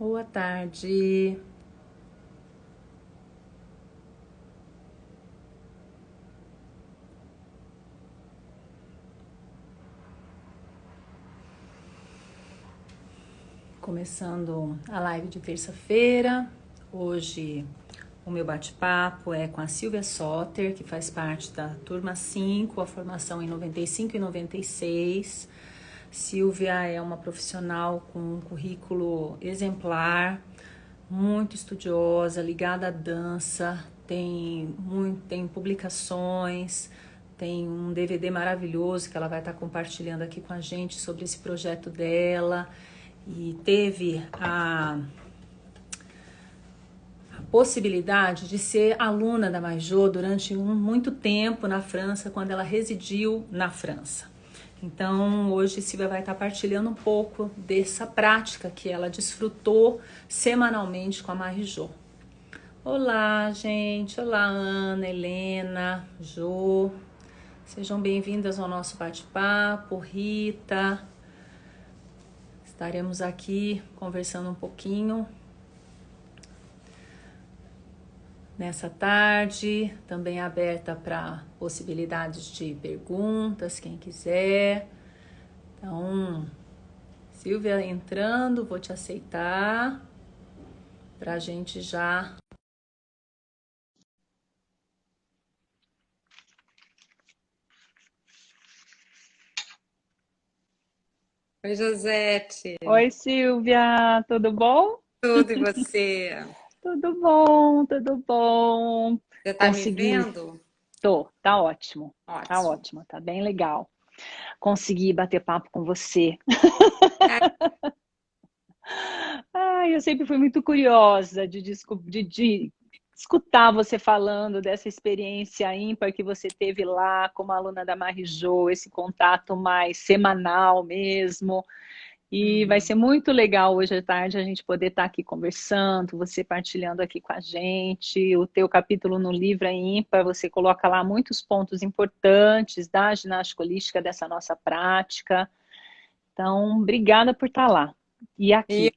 Boa tarde. Começando a live de terça-feira. Hoje o meu bate-papo é com a Silvia Soter, que faz parte da turma 5, a formação em 95 e 96. Silvia é uma profissional com um currículo exemplar, muito estudiosa, ligada à dança, tem publicações, tem um DVD maravilhoso que ela vai estar compartilhando aqui com a gente sobre esse projeto dela. E teve a possibilidade de ser aluna da Maijô durante muito tempo na França, quando ela residiu na França. Então, hoje Silvia vai estar partilhando um pouco dessa prática que ela desfrutou semanalmente com a Marijô. Olá, gente. Olá, Ana, Helena, Jô. Sejam bem-vindas ao nosso bate-papo. Rita. Estaremos aqui conversando um pouquinho nessa tarde, também aberta para possibilidades de perguntas, quem quiser. Então, Silvia entrando, vou te aceitar para a gente já. Oi, Josete. Oi, Silvia, tudo bom? Tudo e você? Tudo bom, tudo bom. Você tá me Consegui, vendo? tá ótimo, tá Ótimo. ótimo, tá bem legal. Consegui bater papo com você. É, Ai, eu sempre fui muito curiosa de escutar você falando dessa experiência ímpar que você teve lá como aluna da Marijô, esse contato mais semanal mesmo. E vai ser muito legal hoje à tarde a gente poder estar aqui conversando, você partilhando aqui com a gente. O teu capítulo no livro é ímpar, você coloca lá muitos pontos importantes da ginástica holística, dessa nossa prática. Então, obrigada por estar lá e E, aqui.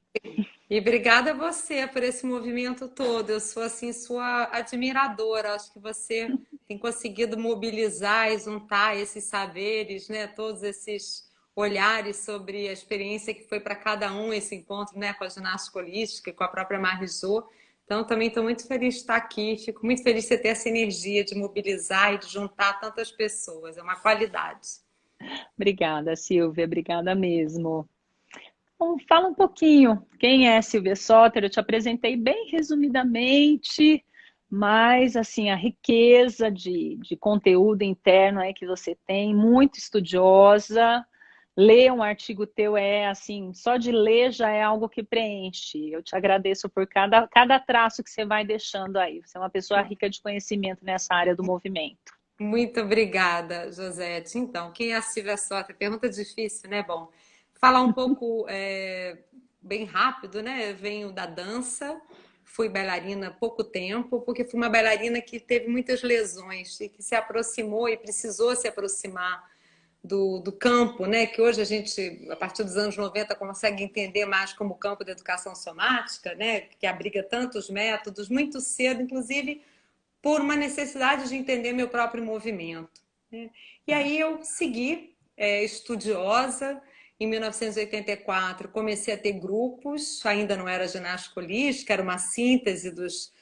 e obrigada a você por esse movimento todo. Eu sou assim sua admiradora. Acho que você tem conseguido mobilizar e juntar esses saberes, né? Todos esses olhares sobre a experiência que foi para cada um esse encontro, né? Com a ginástica holística, com a própria Marijô. Então, também estou muito feliz de estar aqui. Fico muito feliz de você ter essa energia de mobilizar e de juntar tantas pessoas. É uma qualidade. Obrigada, Silvia, obrigada mesmo. Bom, fala um pouquinho, quem é Silvia Soter? Eu te apresentei bem resumidamente, mas assim, a riqueza de conteúdo interno aí que você tem, muito estudiosa. Ler um artigo teu é assim, só de ler já é algo que preenche. Eu te agradeço por cada traço que você vai deixando aí. Você é uma pessoa rica de conhecimento nessa área do movimento. Muito obrigada, Josete. Então, quem é a Silvia Soter? Pergunta difícil, né? Bom, falar um pouco bem rápido, né? Eu venho da dança, fui bailarina há pouco tempo, porque fui uma bailarina que teve muitas lesões e que se aproximou e precisou se aproximar do campo, né? Que hoje a gente, a partir dos anos 90, consegue entender mais como o campo da educação somática, né? Que abriga tantos métodos, muito cedo, inclusive por uma necessidade de entender meu próprio movimento, né? E aí eu segui estudiosa. Em 1984 comecei a ter grupos, ainda não era ginástica holística, era uma síntese dos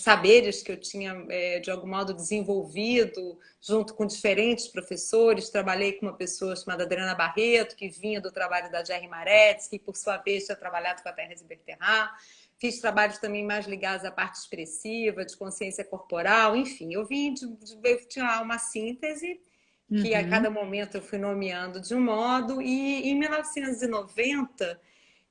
saberes que eu tinha de algum modo desenvolvido junto com diferentes professores. Trabalhei com uma pessoa chamada Adriana Barreto, que vinha do trabalho da Jerry Maretz, que por sua vez tinha trabalhado com a Thérèse Bertherat. Fiz trabalhos também mais ligados à parte expressiva, de consciência corporal, enfim, eu tinha uma síntese que a cada momento eu fui nomeando de um modo, e em 1990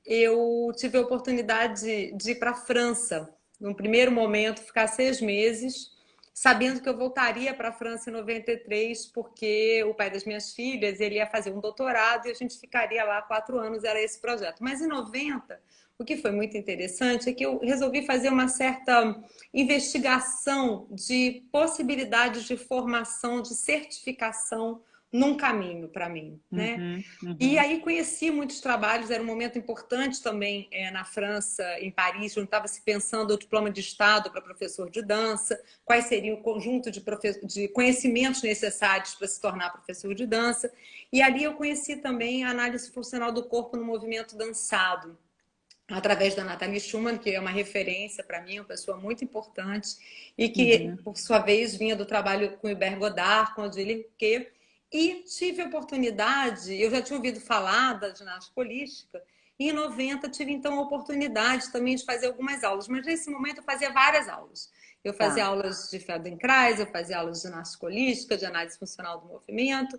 eu tive a oportunidade de ir para a França. No primeiro momento, ficar 6 meses, sabendo que eu voltaria para a França em 93, porque o pai das minhas filhas ele ia fazer um doutorado e a gente ficaria lá 4 anos, era esse projeto. Mas em 90, o que foi muito interessante é que eu resolvi fazer uma certa investigação de possibilidades de formação, de certificação num caminho para mim, né? E aí conheci muitos trabalhos, era um momento importante também na França, em Paris, onde estava se pensando o diploma de Estado para professor de dança, quais seriam o conjunto de conhecimentos necessários para se tornar professor de dança. E ali eu conheci também a análise funcional do corpo no movimento dançado, através da Nathalie Schumann, que é uma referência para mim, uma pessoa muito importante, e que, por sua vez, vinha do trabalho com Hubert Godard, com Odile Riquet, e tive a oportunidade, eu já tinha ouvido falar da ginástica holística, e em 90 tive então a oportunidade também de fazer algumas aulas, mas nesse momento eu fazia várias aulas. Eu fazia aulas de Feldenkrais, eu fazia aulas de ginástica holística, de análise funcional do movimento.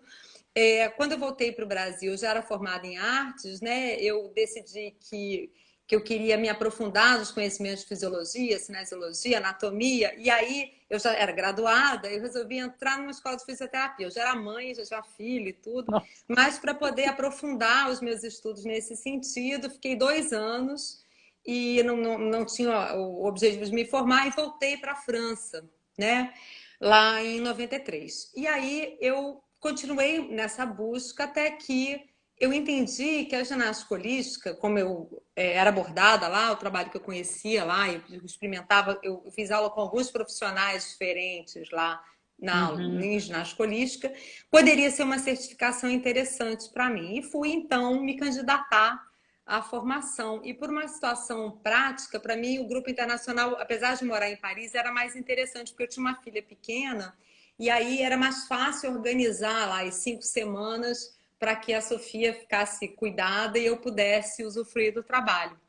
Quando eu voltei para o Brasil, eu já era formada em artes, né? Eu decidi que eu queria me aprofundar nos conhecimentos de fisiologia, cinesiologia, anatomia, e aí eu já era graduada, eu resolvi entrar numa escola de fisioterapia. Eu já era mãe, já tinha filho e tudo, mas para poder aprofundar os meus estudos nesse sentido, fiquei 2 anos e não tinha o objetivo de me formar e voltei para a França, né? Lá em 93. E aí eu continuei nessa busca até que eu entendi que a ginástica holística, como eu era abordada lá, o trabalho que eu conhecia lá, eu experimentava, eu fiz aula com alguns profissionais diferentes lá em ginástica holística, poderia ser uma certificação interessante para mim. E fui, então, me candidatar à formação. E por uma situação prática, para mim, o grupo internacional, apesar de morar em Paris, era mais interessante, porque eu tinha uma filha pequena, e aí era mais fácil organizar lá as 5 semanas para que a Sofia ficasse cuidada e eu pudesse usufruir do trabalho.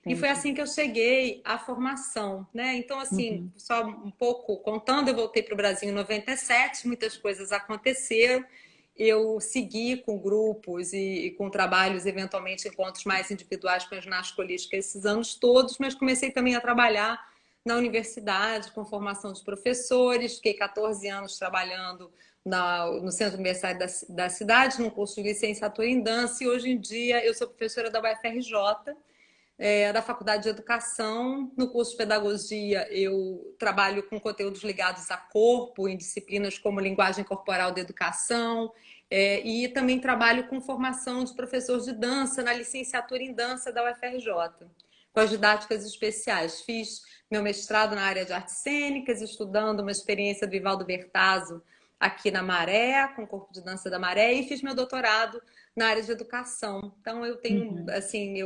E foi assim que eu cheguei à formação, né? Então, assim, só um pouco contando, eu voltei para o Brasil em 97, muitas coisas aconteceram. Eu segui com grupos e com trabalhos, eventualmente encontros mais individuais com a ginástica holística esses anos todos, mas comecei também a trabalhar na universidade com formação de professores, fiquei 14 anos trabalhando no Centro Universitário da cidade, num curso de licenciatura em dança, e hoje em dia eu sou professora da UFRJ, da Faculdade de Educação. No curso de Pedagogia eu trabalho com conteúdos ligados a corpo, em disciplinas como linguagem corporal da educação, e também trabalho com formação de professores de dança na licenciatura em dança da UFRJ, com as didáticas especiais. Fiz meu mestrado na área de artes cênicas, estudando uma experiência do Vivaldo Bertazzo aqui na Maré, com o Corpo de Dança da Maré, e fiz meu doutorado na área de educação. Então, eu tenho, assim,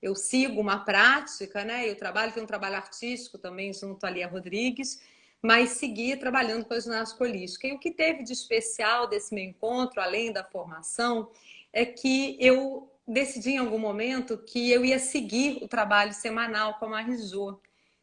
eu sigo uma prática, né? Eu tenho um trabalho artístico também junto a Lia Rodrigues, mas segui trabalhando com a ginástica holística. E o que teve de especial desse meu encontro, além da formação, é que eu decidi em algum momento que eu ia seguir o trabalho semanal com a Marijô.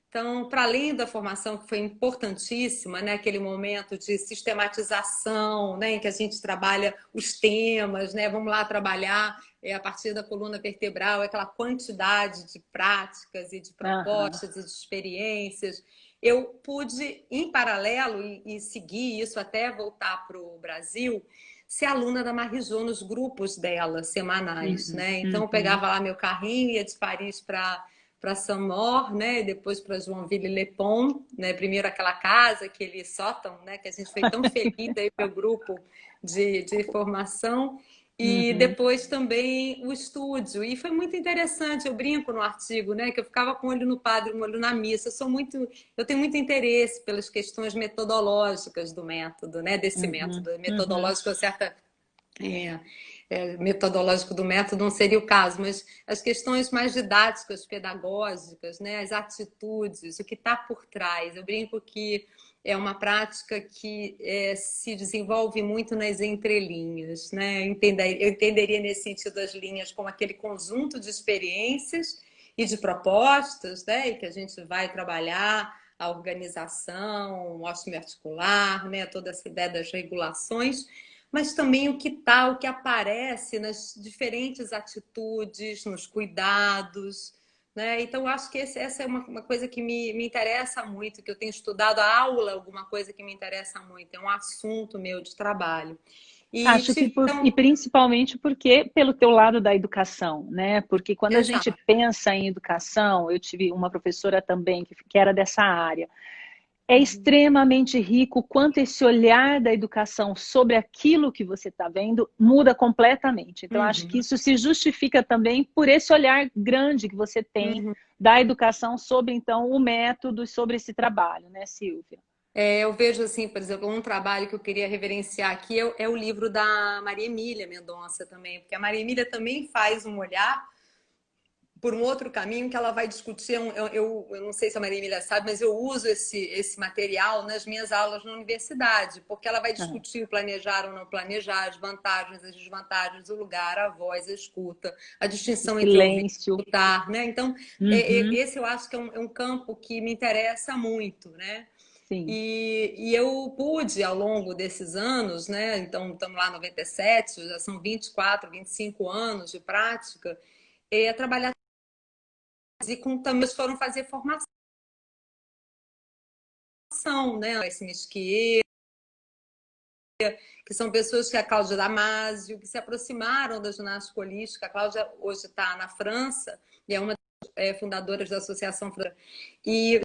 Então, para além da formação, que foi importantíssima, né? Aquele momento de sistematização, né? Em que a gente trabalha os temas, né? Vamos lá trabalhar a partir da coluna vertebral, aquela quantidade de práticas e de propostas e de experiências. Eu pude, em paralelo, e seguir isso até voltar para o Brasil, ser aluna da Marijô nos grupos dela, semanais, né? Então, eu pegava lá meu carrinho, ia de Paris para Saint-Maur, né? E depois para Joinville-le-Pont, né? Primeiro aquela casa, aquele sótão, né? Que a gente foi tão feliz aí meu grupo de formação. E depois também o estúdio. E foi muito interessante, eu brinco no artigo, né? Que eu ficava com um olho no padre, um olho na missa. Eu tenho muito interesse pelas questões metodológicas do método, né? Desse método. Metodológico, certa... metodológico do método não seria o caso, mas as questões mais didáticas, pedagógicas, né? As atitudes, o que está por trás. Eu brinco que é uma prática que se desenvolve muito nas entrelinhas, né? Eu entenderia nesse sentido as linhas como aquele conjunto de experiências e de propostas, né? E que a gente vai trabalhar a organização, o osteoarticular, né? Toda essa ideia das regulações, mas também o que aparece nas diferentes atitudes, nos cuidados, né? Então, acho que essa é uma coisa que me interessa muito, que eu tenho estudado a aula, alguma coisa que me interessa muito, é um assunto meu de trabalho. Acho que e principalmente porque pelo teu lado da educação, né? Porque quando a gente pensa em educação, eu tive uma professora também que era dessa área. é extremamente rico, quanto esse olhar da educação sobre aquilo que você está vendo muda completamente. Então, acho que isso se justifica também por esse olhar grande que você tem da educação sobre, então, o método, sobre esse trabalho, né, Silvia? Eu vejo, assim, por exemplo, um trabalho que eu queria reverenciar aqui é o livro da Maria Emília Mendonça também, porque a Maria Emília também faz um olhar por um outro caminho que ela vai discutir. Eu não sei se a Maria Emília sabe, mas eu uso esse material nas minhas aulas na universidade, porque ela vai discutir o planejar ou não planejar, as vantagens, as desvantagens, o lugar, a voz, a escuta, a distinção entre ouvir e escutar, né? Então, esse eu acho que é um campo que me interessa muito, né? Sim. E eu pude, ao longo desses anos, né? Então, estamos lá em 97, já são 24, 25 anos de prática, trabalhar e também foram fazer formação, né? Esse Mesquier, que são pessoas que a Cláudia Damasio, que se aproximaram da ginástica holística. A Cláudia hoje está na França e é uma das fundadoras da Associação França. E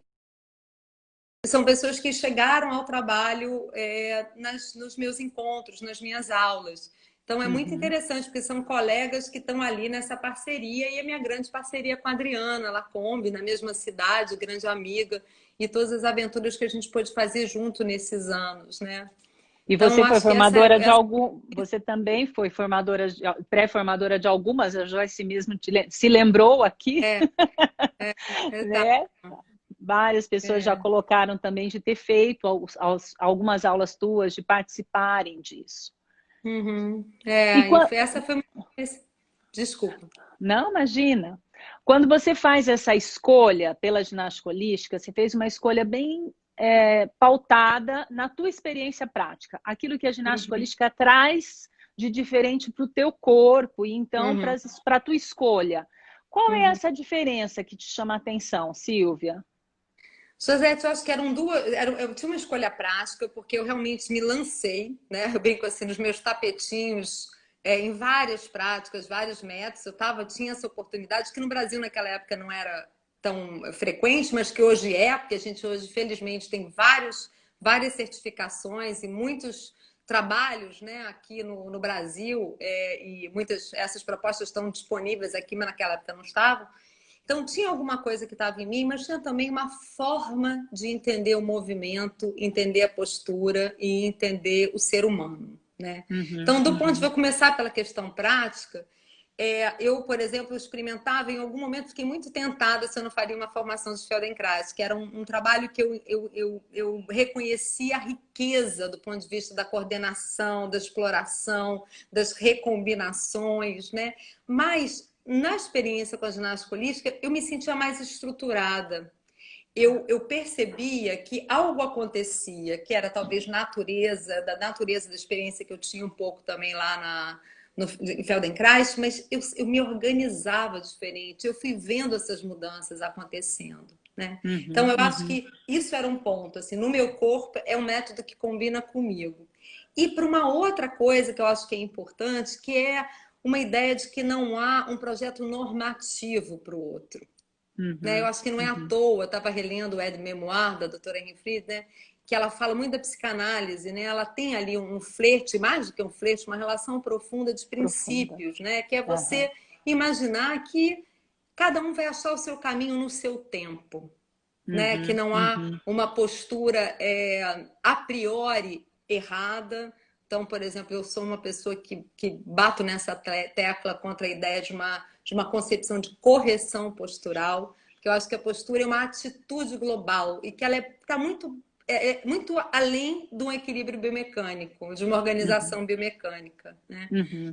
são pessoas que chegaram ao trabalho nos meus encontros, nas minhas aulas. Então, é muito interessante, porque são colegas que estão ali nessa parceria, e a minha grande parceria com a Adriana Lacombe, na mesma cidade, grande amiga, e todas as aventuras que a gente pôde fazer junto nesses anos, né? E você então, foi formadora de algum... Você também foi pré-formadora de algumas, a Joyce mesmo se lembrou aqui? Né? Várias pessoas já colocaram também de ter feito algumas aulas tuas, de participarem disso. Essa foi uma... Desculpa. Não, imagina. Quando você faz essa escolha pela ginástica holística, você fez uma escolha bem pautada na tua experiência prática. Aquilo que a ginástica holística traz de diferente para o teu corpo e então para a tua escolha. Qual é essa diferença que te chama a atenção, Silvia? Josete, eu acho que eram duas. Eu tinha uma escolha prática, porque eu realmente me lancei, né? Eu brinco assim, nos meus tapetinhos, em várias práticas, vários métodos. Tinha essa oportunidade, que no Brasil naquela época não era tão frequente, mas que hoje porque a gente hoje, felizmente, tem várias certificações e muitos trabalhos, né, aqui no Brasil, e essas propostas estão disponíveis aqui, mas naquela época não estavam. Então, tinha alguma coisa que estava em mim, mas tinha também uma forma de entender o movimento, entender a postura e entender o ser humano, né? Então, do ponto de vou começar pela questão prática, eu, por exemplo, experimentava, em algum momento fiquei muito tentada se eu não faria uma formação de Feldenkrais, que era um trabalho que eu reconhecia a riqueza do ponto de vista da coordenação, da exploração, das recombinações, né? Mas na experiência com a ginástica holística, eu me sentia mais estruturada. Eu percebia que algo acontecia, que era talvez da natureza da experiência que eu tinha um pouco também lá em Feldenkrais, mas eu me organizava diferente, eu fui vendo essas mudanças acontecendo, né? Então, eu acho que isso era um ponto, assim, no meu corpo é um método que combina comigo. E para uma outra coisa que eu acho que é importante, que é uma ideia de que não há um projeto normativo para o outro. Né? Eu acho que não é à toa, eu estava relendo o Aide Memoir da doutora Henry Fried, né? Que ela fala muito da psicanálise, né? Ela tem ali um flerte, mais do que um flerte, uma relação profunda de princípios, né? Que é você imaginar que cada um vai achar o seu caminho no seu tempo, né? Que não há uma postura a priori errada. Então, por exemplo, eu sou uma pessoa que bato nessa tecla contra a ideia de uma concepção de correção postural, que eu acho que a postura é uma atitude global e que ela está muito além de um equilíbrio biomecânico, de uma organização biomecânica, né?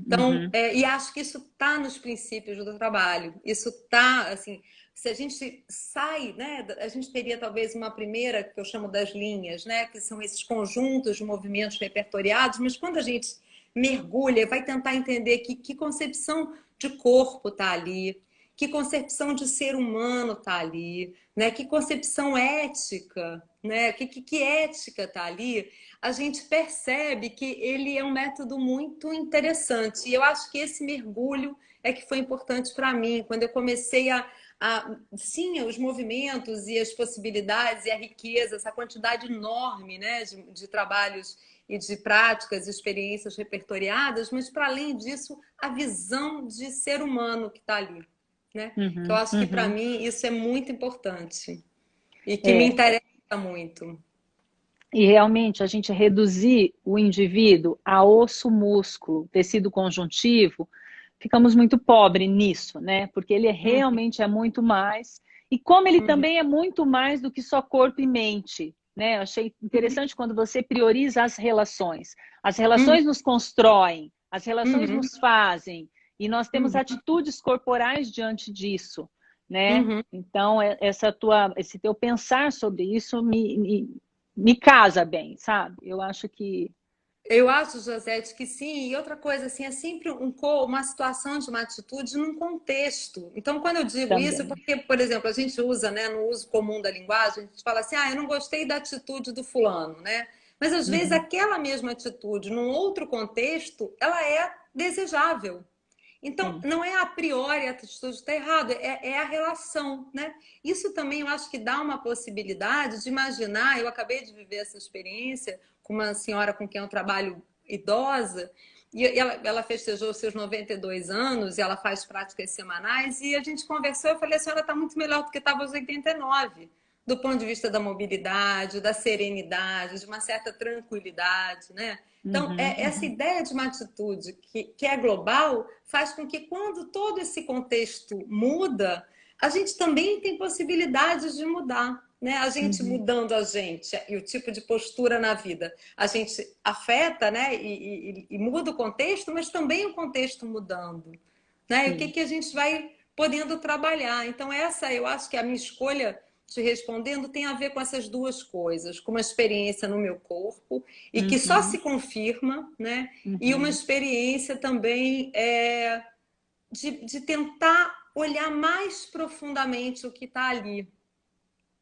Então, e acho que isso está nos princípios do trabalho. Isso está, assim, se a gente sai, né, a gente teria talvez uma primeira, que eu chamo das linhas, né, que são esses conjuntos de movimentos repertoriados, mas quando a gente mergulha, vai tentar entender que concepção de corpo está ali, que concepção de ser humano está ali, né? Que concepção ética, né? Que ética está ali, a gente percebe que ele é um método muito interessante. E eu acho que esse mergulho é que foi importante para mim. Quando eu comecei sim, os movimentos e as possibilidades e a riqueza, essa quantidade enorme, né, de trabalhos e de práticas, experiências repertoriadas, mas para além disso, a visão de ser humano que está ali, né? Que eu Uhum, acho que para uhum. mim isso é muito importante e que me É. interessa muito. E realmente a gente reduzir o indivíduo a osso, músculo, tecido conjuntivo, ficamos muito pobres nisso, né? Porque ele Uhum, realmente é muito mais. E como ele uhum, também é muito mais do que só corpo e mente, né? Eu achei interessante quando você prioriza as relações. As uhum, relações nos constroem, as relações uhum, nos fazem, e nós temos uhum, atitudes corporais diante disso, né? uhum. Então, esse teu pensar sobre isso me casa bem, sabe? Eu acho que Eu acho, Josete, que sim. E outra coisa, assim, é sempre uma situação de uma atitude num contexto. Então, quando eu digo isso, também. porque, por exemplo, a gente usa, né, no uso comum da linguagem, a gente fala assim, eu não gostei da atitude do fulano, né? Mas às vezes Uhum, aquela mesma atitude, num outro contexto, ela é desejável. Então, sim. não é a priori a atitude está errada, é a relação, né? Isso também eu acho que dá uma possibilidade de imaginar. Eu acabei de viver essa experiência com uma senhora com quem eu trabalho idosa, e ela festejou seus 92 anos e ela faz práticas semanais, e a gente conversou. Eu falei: a senhora está muito melhor do que estava aos 89, do ponto de vista da mobilidade, da serenidade, de uma certa tranquilidade, né? Então, Uhum, essa uhum, ideia de uma atitude que é global faz com que, quando todo esse contexto muda, a gente também tem possibilidades de mudar. Né? A gente uhum, mudando a gente e o tipo de postura na vida, a gente afeta, né? E muda o contexto, mas também o contexto mudando. Né? E o que, sim. que a gente vai podendo trabalhar. Então, eu acho que a minha escolha te respondendo tem a ver com essas duas coisas, com uma experiência no meu corpo e que só Uhum, se confirma, né? E uma uhum, experiência também de tentar olhar mais profundamente o que está ali,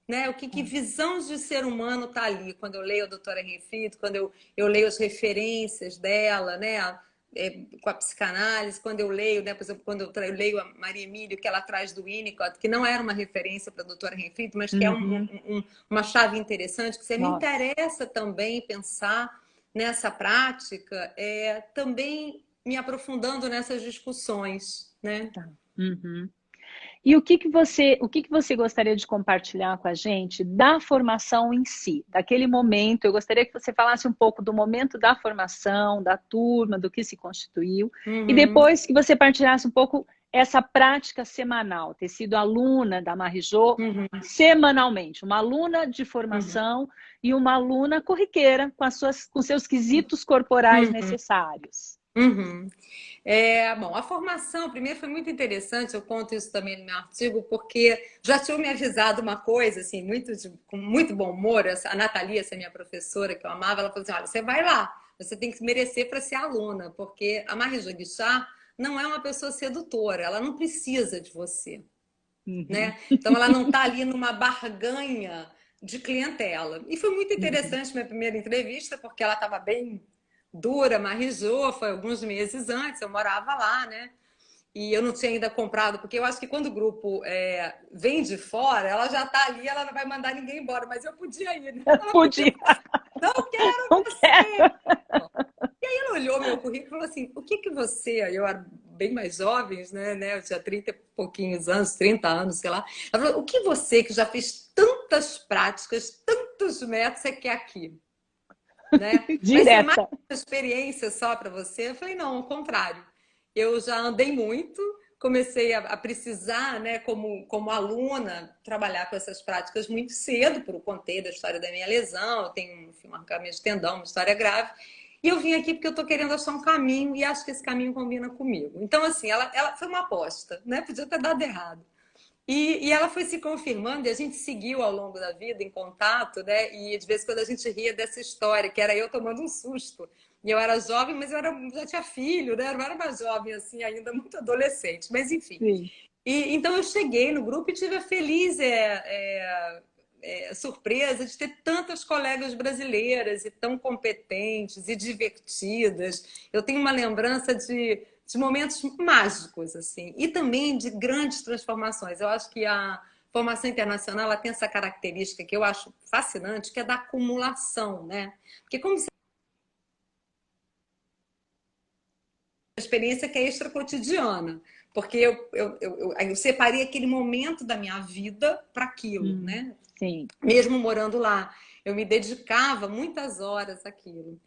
né? O que visão de ser humano está ali. Quando eu leio a doutora Henriette, quando eu leio as referências dela, né? Com a psicanálise, quando eu leio, né? Por exemplo, quando eu leio a Maria Emílio, que ela traz do Winnicott, que não era uma referência para a doutora Henriette, mas que é uhum. uma chave interessante, que você me Nossa. interessa também pensar nessa prática, também me aprofundando nessas discussões, né? Tá. Uhum. E o que que você gostaria de compartilhar com a gente da formação em si, daquele momento? Eu gostaria que você falasse um pouco do momento da formação, da turma, do que se constituiu, e Uhum, depois que você partilhasse um pouco essa prática semanal, ter sido aluna da Marijô uhum, semanalmente, uma aluna de uhum, formação e uma aluna corriqueira com seus quesitos corporais uhum, necessários. uhum. Bom, a formação, primeiro, foi muito interessante. Eu conto isso também no meu artigo, porque já tinham me avisado uma coisa, assim, com muito bom humor. A Nathalie, essa minha professora que eu amava, ela falou assim: olha, você vai lá, você tem que merecer para ser aluna, porque a Marie-Jo Guichard não é uma pessoa sedutora, ela não precisa de você, Uhum, né? Então, ela não está ali numa barganha de clientela. E foi muito uhum, interessante minha primeira entrevista, porque ela estava bem dura, Marie-Jo, foi alguns meses antes, eu morava lá, né? E eu não tinha ainda comprado, porque eu acho que quando o grupo vem de fora, ela já está ali, ela não vai mandar ninguém embora, mas eu podia ir, né? Ela podia podia, falar assim: não quero não você. quero. Ela olhou meu currículo e falou assim: o que que você, eu era bem mais jovem, né? Eu tinha 30 e pouquinhos anos, 30 anos, sei lá. Ela falou: o que você, que já fez tantas práticas, tantos métodos, você quer aqui? Né? Vai ser mais Direta. uma experiência só para você? Eu falei: não, ao contrário. Eu já andei muito, comecei a precisar, né, como aluna, trabalhar com essas práticas muito cedo, por contei da história da minha lesão. Eu tenho, enfim, um arrancamento de tendão, uma história grave. E eu vim aqui porque eu estou querendo achar um caminho e acho que esse caminho combina comigo. Então, assim, ela foi uma aposta, né? Podia ter dado errado. E ela foi se confirmando, e a gente seguiu ao longo da vida em contato, né? E de vez em quando a gente ria dessa história, que era eu tomando um susto. E eu era jovem, mas já tinha filho, né? Eu não era mais jovem assim, ainda muito adolescente. Mas enfim. Sim. Então eu cheguei no grupo e tive a feliz surpresa de ter tantas colegas brasileiras e tão competentes e divertidas. Eu tenho uma lembrança de de momentos mágicos, assim, e também de grandes transformações. Eu acho que a formação internacional ela tem essa característica que eu acho fascinante, que é da acumulação, né? Porque como experiência que é extra cotidiana, porque eu separei aquele momento da minha vida para aquilo, né? Sim. Mesmo morando lá, eu me dedicava muitas horas àquilo.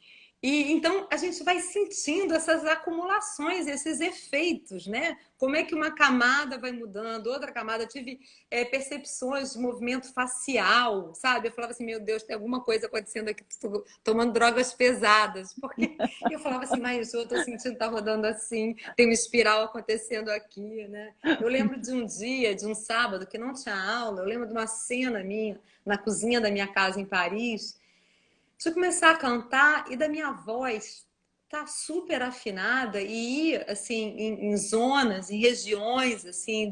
E então a gente vai sentindo essas acumulações, esses efeitos, né? Como é que uma camada vai mudando, outra camada. Eu tive percepções de movimento facial, sabe? Eu falava assim, meu Deus, tem alguma coisa acontecendo aqui, tô tomando drogas pesadas. Porque eu falava assim, mas eu tô sentindo que tá rodando assim, tem uma espiral acontecendo aqui, né? Eu lembro de um dia, de um sábado, que não tinha aula, eu lembro de uma cena minha na cozinha da minha casa em Paris, de começar a cantar e da minha voz tá super afinada e ir assim em zonas, em regiões assim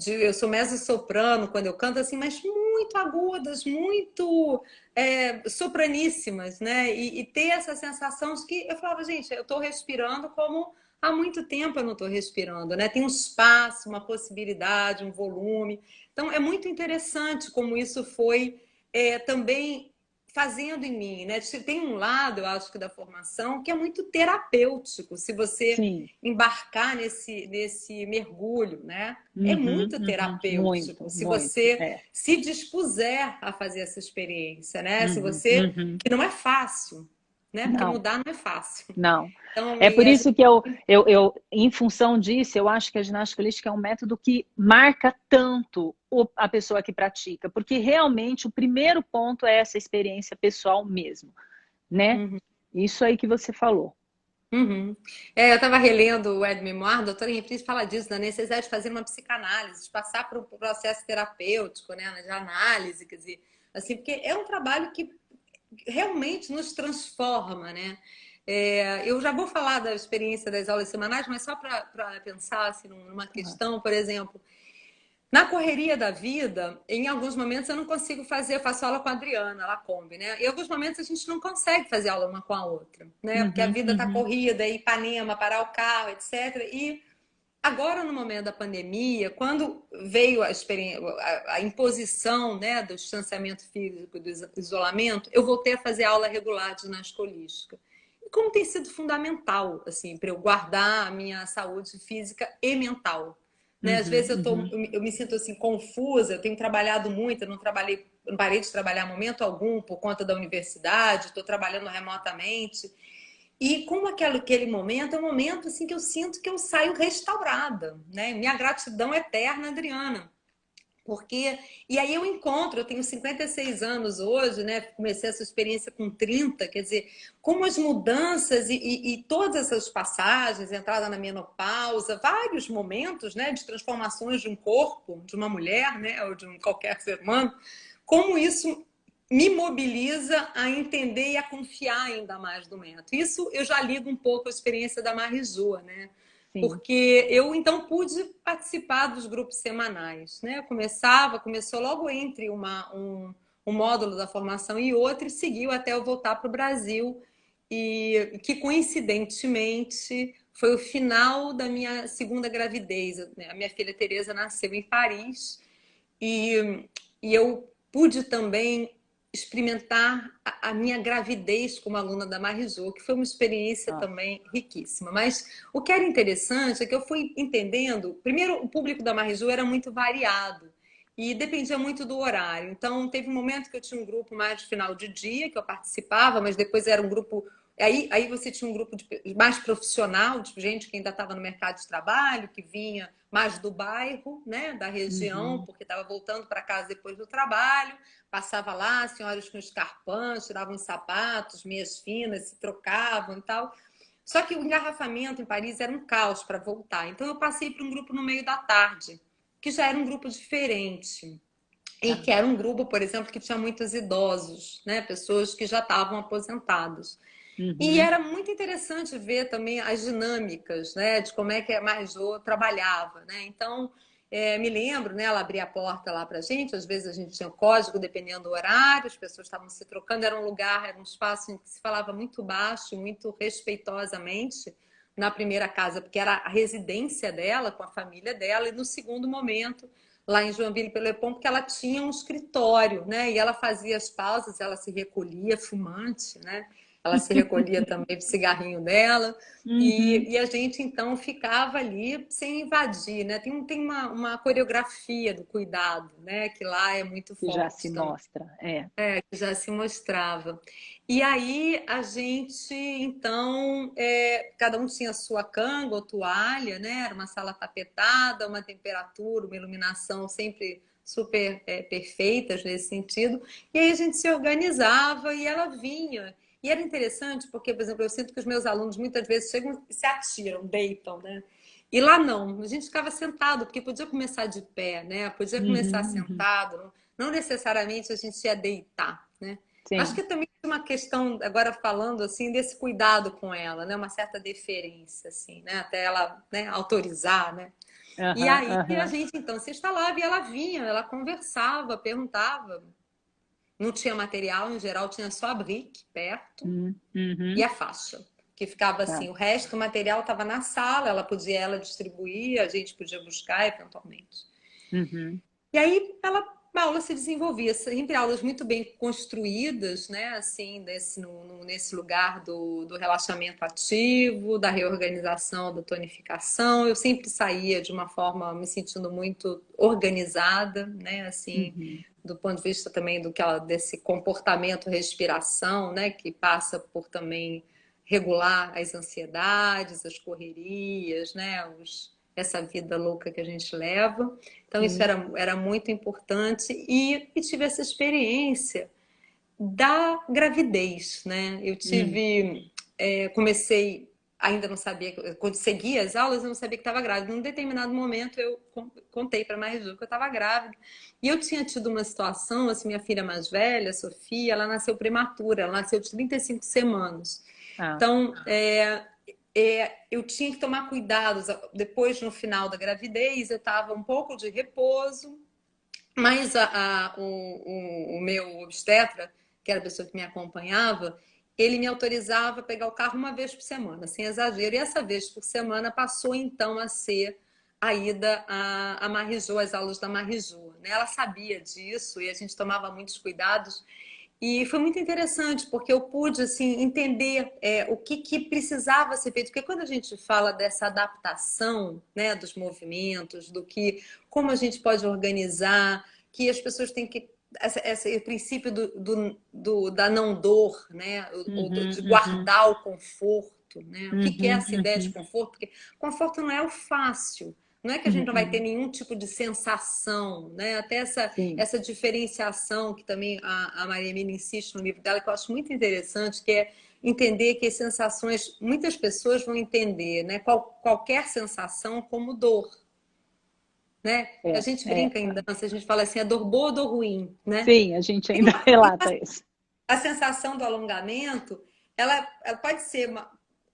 eu sou mezzo-soprano quando eu canto assim, mas muito agudas, muito sopraníssimas, né? E ter essa sensação de que eu falava, gente, eu estou respirando como há muito tempo eu não estou respirando, né? Tem um espaço, uma possibilidade, um volume. Então é muito interessante como isso foi também fazendo em mim, né? Tem um lado, eu acho que da formação que é muito terapêutico, se você Sim. embarcar nesse mergulho, né? É Uhum, muito uhum. terapêutico Muito, se muito. você É. se dispuser a fazer essa experiência, né? Se Uhum, você, uhum. que não é fácil, né? Porque Não. mudar não é fácil. Não. Então, É e por a gente... isso que em função disso, eu acho que a ginástica holística é um método que marca tanto a pessoa que pratica, porque realmente o primeiro ponto é essa experiência pessoal mesmo, né? Uhum. Isso aí que você falou. Uhum. Eu estava relendo o Ed Memoir, a doutora Henrique fala disso, da necessidade de fazer uma psicanálise, de passar por um processo terapêutico, né, de análise, quer dizer, assim, porque é um trabalho que realmente nos transforma, né? Eu já vou falar da experiência das aulas semanais, mas só para pensar assim, numa questão, por exemplo, na correria da vida, em alguns momentos eu não consigo fazer, eu faço aula com a Adriana, Lacombe, né? Em alguns momentos a gente não consegue fazer aula uma com a outra, né? Porque a Uhum, vida tá uhum. corrida, Ipanema, parar o carro, etc. E agora, no momento da pandemia, quando veio a imposição, né, do distanciamento físico, do isolamento, eu voltei a fazer aula regular de ginástica holística. E como tem sido fundamental, assim, para eu guardar a minha saúde física e mental. Né? Às vezes Uhum, uhum. eu me sinto assim confusa, eu tenho trabalhado muito, eu não parei de trabalhar momento algum por conta da universidade, estou trabalhando remotamente. E como aquele momento é um momento assim que eu sinto que eu saio restaurada, né? Minha gratidão eterna, Adriana. Porque e aí eu tenho 56 anos hoje, né? Comecei essa experiência com 30, quer dizer, como as mudanças e todas essas passagens, entrada na menopausa, vários momentos, né, de transformações de um corpo, de uma mulher, né, ou de qualquer ser humano, como isso me mobiliza a entender e a confiar ainda mais no método. Isso eu já ligo um pouco à experiência da Marijô, né? Sim. Porque eu então pude participar dos grupos semanais, né? Começou logo entre um módulo da formação e outro, e seguiu até eu voltar para o Brasil, e que coincidentemente foi o final da minha segunda gravidez. Né? A minha filha Tereza nasceu em Paris e eu pude também experimentar a minha gravidez como aluna da Marijô, que foi uma experiência Ah, também riquíssima. Mas o que era interessante é que eu fui entendendo, primeiro, o público da Marijô era muito variado e dependia muito do horário. Então, teve um momento que eu tinha um grupo mais de final de dia, que eu participava, mas depois era um grupo. Aí você tinha um grupo mais profissional, de gente que ainda estava no mercado de trabalho, que vinha mais do bairro, né, da região, uhum. porque estava voltando para casa depois do trabalho. Passava lá, senhoras com escarpãs, tiravam os sapatos, meias finas, se trocavam e tal. Só que o engarrafamento em Paris era um caos para voltar. Então eu passei para um grupo no meio da tarde, que já era um grupo diferente. E Tá. que era um grupo, por exemplo, que tinha muitos idosos, né? Pessoas que já estavam aposentados. E Uhum. era muito interessante ver também as dinâmicas, né, de como é que a Marijô trabalhava, né? Então, me lembro, né, ela abria a porta lá pra gente, às vezes a gente tinha o código dependendo do horário, as pessoas estavam se trocando, era um espaço em que se falava muito baixo, muito respeitosamente, na primeira casa, porque era a residência dela, com a família dela, e no segundo momento, lá em Joinville-Pelo-Leopon, porque ela tinha um escritório, né? E ela fazia as pausas, ela se recolhia fumante, né? Ela se recolhia também do cigarrinho dela. Uhum. E a gente, então, ficava ali sem invadir, né? Tem uma coreografia do cuidado, né? Que lá é muito Que já se forte também. mostra, é. Que já se mostrava. E aí a gente, então, cada um tinha a sua canga ou toalha, né? Era uma sala tapetada, uma temperatura, uma iluminação sempre super perfeitas nesse sentido. E aí a gente se organizava e ela vinha. E era interessante porque, por exemplo, eu sinto que os meus alunos muitas vezes chegam e se atiram, deitam, né? E lá não, a gente ficava sentado, porque podia começar de pé, né? Podia começar Uhum, uhum. sentado, não necessariamente a gente ia deitar, né? Acho Sim. que também tem uma questão, agora falando assim, desse cuidado com ela, né? Uma certa deferência, assim, né? Até ela, né, autorizar, né? E Aham, aí a aham. gente então se instalava e ela vinha, ela conversava, perguntava. Não tinha material, em geral tinha só a brique perto e Uhum. a faixa, que ficava Tá. assim. O resto do material estava na sala, ela podia ela distribuir, a gente podia buscar eventualmente. Uhum. E aí a aula se desenvolvia, sempre aulas muito bem construídas, né? Assim, nesse lugar do relaxamento ativo, da reorganização, da tonificação. Eu sempre saía de uma forma me sentindo muito organizada, né? Assim, Uhum. do ponto de vista também desse comportamento respiração, né? Que passa por também regular as ansiedades, as correrias, né? Essa vida louca que a gente leva. Então, isso Sim. era muito importante e tive essa experiência da gravidez, né? Eu Hum. tive, comecei, ainda não sabia, quando seguia as aulas, eu não sabia que estava grávida. Num determinado momento, eu contei para a Marilu que eu estava grávida. E eu tinha tido uma situação, assim, minha filha mais velha, Sofia, ela nasceu prematura, ela nasceu de 35 semanas. Ah. Então, eu tinha que tomar cuidados. Depois, no final da gravidez, eu estava um pouco de repouso, mas o meu obstetra, que era a pessoa que me acompanhava, ele me autorizava a pegar o carro uma vez por semana, sem exagero. E essa vez por semana passou então a ser a ida a Marrijô, as aulas da Marrijô, né? Ela sabia disso e a gente tomava muitos cuidados. E foi muito interessante, porque eu pude assim, entender o que precisava ser feito. Porque quando a gente fala dessa adaptação, né, dos movimentos, como a gente pode organizar, que as pessoas têm que. Esse princípio da não dor, né? Uhum, De uhum, guardar o conforto. Né? O que é uhum, essa ideia de uhum, conforto? Porque conforto não é o fácil. Não é que a gente não vai ter uhum. nenhum tipo de sensação, né? Até Sim. essa diferenciação que também a Maria Emília insiste no livro dela, que eu acho muito interessante, que é entender que as sensações, muitas pessoas vão entender, né? Qualquer sensação como dor, né? A É, gente é. brinca em dança, a gente fala assim, é dor boa ou dor ruim, né? Sim, a gente ainda relata isso. A sensação do alongamento, ela pode ser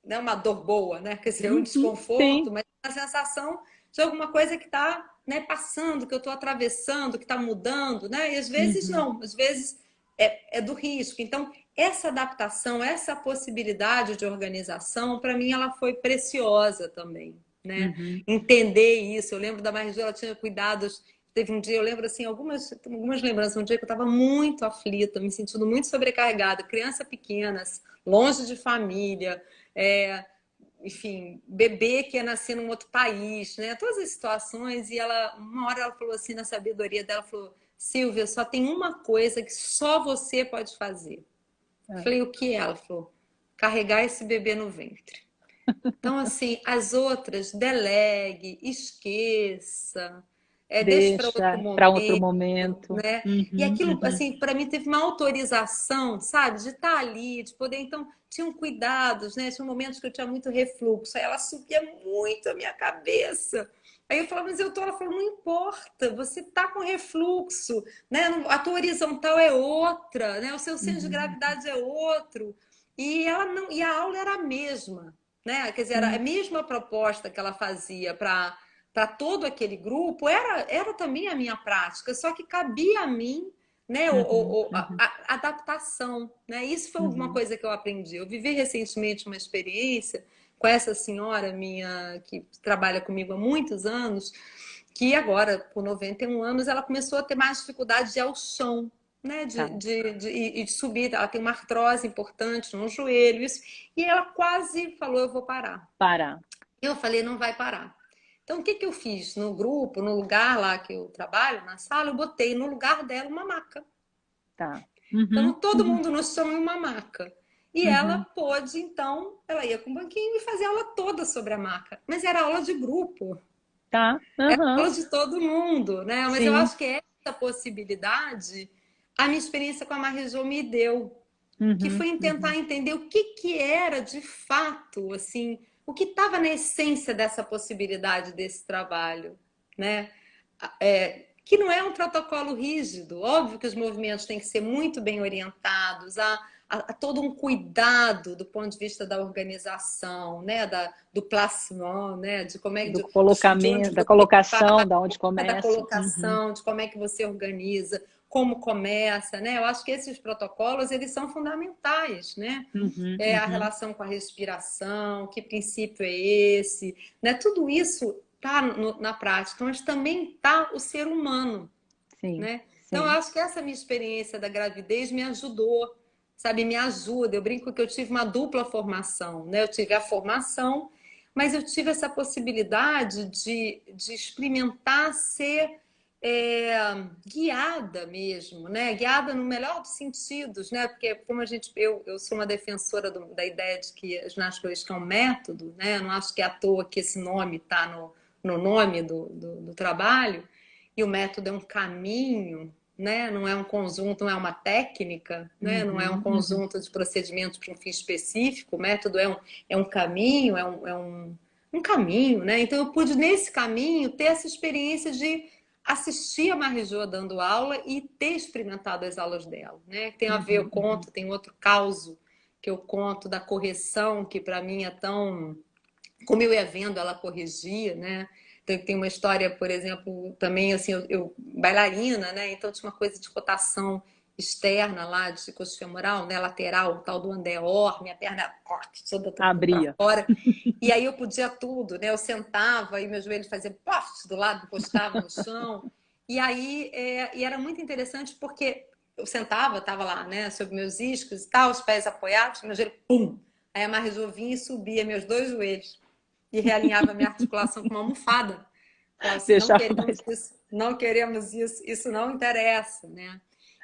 né, uma dor boa, né? Quer dizer, um Uhum, desconforto, sim. mas a sensação de alguma coisa que está, né, passando, que eu estou atravessando, que está mudando, né? E às vezes Uhum, não, às vezes é do risco. Então, essa adaptação, essa possibilidade de organização, para mim, ela foi preciosa também, né? uhum. Entender isso. Eu lembro da Marijô, ela tinha cuidados. Teve um dia, eu lembro assim, algumas lembranças, um dia que eu estava muito aflita, me sentindo muito sobrecarregada, criança pequena, longe de família, enfim, bebê que ia nascer num outro país, né? Todas as situações. E uma hora ela falou assim, na sabedoria dela, falou: Silvia, só tem uma coisa que só você pode fazer. Eu É. falei: o que é? Ela falou: carregar esse bebê no ventre. Então, assim, as outras, delegue, esqueça, deixe para outro Deixa para outro momento, momento. né? E Uhum, aquilo, uhum, assim, para mim teve uma autorização, sabe, de estar ali, de poder. Então, tinham cuidados, né? Tinha momentos que eu tinha muito refluxo, aí ela subia muito a minha cabeça. Aí eu falava, mas eu tô. Ela falou, não importa, você tá com refluxo, né? A tua horizontal é outra, né? O seu centro de uhum. gravidade é outro. E ela não, e a aula era a mesma, né? Quer dizer, era a Sim. mesma proposta que ela fazia para todo aquele grupo, era também a minha prática, só que cabia a mim, né, Uhum, uhum, a adaptação, né? Isso foi uma uhum. coisa que eu aprendi. Eu vivi recentemente uma experiência com essa senhora minha, que trabalha comigo há muitos anos, que agora, com 91 anos, ela começou a ter mais dificuldade de ir ao chão, né? Tá. De subir. Ela tem uma artrose importante no joelho, isso. E ela quase falou, eu vou parar. Parar. Eu falei, não vai parar. Então, o que que eu fiz? No grupo, no lugar lá que eu trabalho, na sala, eu botei no lugar dela uma maca. Tá. Então, Uhum, todo uhum, mundo no chão em uma maca. E ela uhum. pôde, então, ela ia com o banquinho e fazia aula toda sobre a maca. Mas era aula de grupo, Tá. era Uhum. aula de todo mundo, né? Mas eu Sim. acho que essa possibilidade, a minha experiência com a Marijô me deu, que Uhum, foi em tentar uhum. entender o que que era de fato, assim, o que estava na essência dessa possibilidade desse trabalho, né? Que não é um protocolo rígido. Óbvio que os movimentos têm que ser muito bem orientados, há todo um cuidado do ponto de vista da organização, né? Do placement, né? De como é Do de onde colocamento, da você colocação, da onde da começa. Uhum, colocação, de como é que você organiza, como começa, né? Eu acho que esses protocolos eles são fundamentais, né? uhum, A uhum. relação com a respiração, que princípio é esse, né? Tudo isso está na prática, mas também está o ser humano, Sim, né? Então, eu sim. acho que essa minha experiência da gravidez me ajudou, sabe? Me ajuda. Eu brinco que eu tive uma dupla formação, né? Eu tive a formação, mas eu tive essa possibilidade de experimentar ser guiada mesmo, né? Guiada no melhor dos sentidos, né? Porque como eu sou uma defensora da ideia de que a ginástica holística é um método, né? Eu não acho que é à toa que esse nome está no nome do trabalho, e o método é um caminho, né? Não é um conjunto, não é uma técnica, né? Não é um Uhum, uhum. conjunto de procedimentos para um fim específico, o método é um caminho, um caminho, né? Então eu pude, nesse caminho, ter essa experiência de assistir a Marijô dando aula e ter experimentado as aulas dela, né? Tem a ver, eu Uhum, uhum. conto, tem outro caso que eu conto da correção, que para mim é tão... Como eu ia vendo, ela corrigia, né? Então, tem uma história, por exemplo, também, assim, eu bailarina, né? Então tinha uma coisa de rotação externa lá, de coxa femoral, né? Lateral, o tal do andeor, minha perna toda para Abria. fora. E aí eu podia tudo, né? Eu sentava e meu joelho fazia pof do lado, encostava no chão. E aí e era muito interessante porque eu sentava, estava lá, né? Sobre meus iscos e tal, os pés apoiados, meu joelho, pum! Aí a Marijô vinha e subia meus dois joelhos e realinhava minha articulação com uma almofada. Falava assim, não Deixava mais. queremos isso, não queremos isso, isso não interessa, né?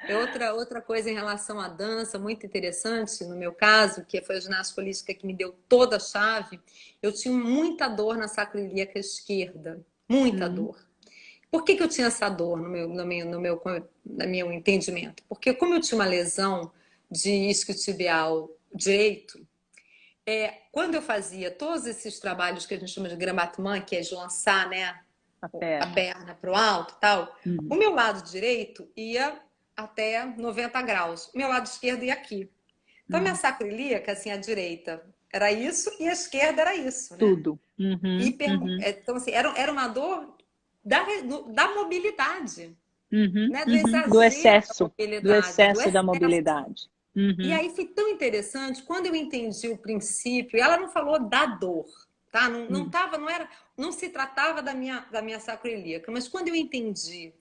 Outra coisa em relação à dança, muito interessante, no meu caso, que foi a ginástica holística que me deu toda a chave, eu tinha muita dor na sacroiliaca esquerda, muita Uhum, dor. Por que que eu tinha essa dor no meu entendimento? Porque como eu tinha uma lesão de isquiotibial direito, quando eu fazia todos esses trabalhos que a gente chama de Grambatman, que é de lançar, né, a a perna. perna para o alto e tal, o Uhum, meu lado direito ia até 90 graus, o meu lado esquerdo ia aqui. Então, a minha uhum. sacroiliaca, assim, a direita era isso e a esquerda era isso, né? Tudo. Uhum, uhum, Então, assim, era uma dor da mobilidade, uhum, né? Do uhum. exagero da Do mobilidade, do excesso da excesso. mobilidade. E Uhum, aí foi tão interessante quando eu entendi o princípio. Ela não falou da dor, tá? uhum, Não se tratava da minha sacroiliaca, mas quando eu entendi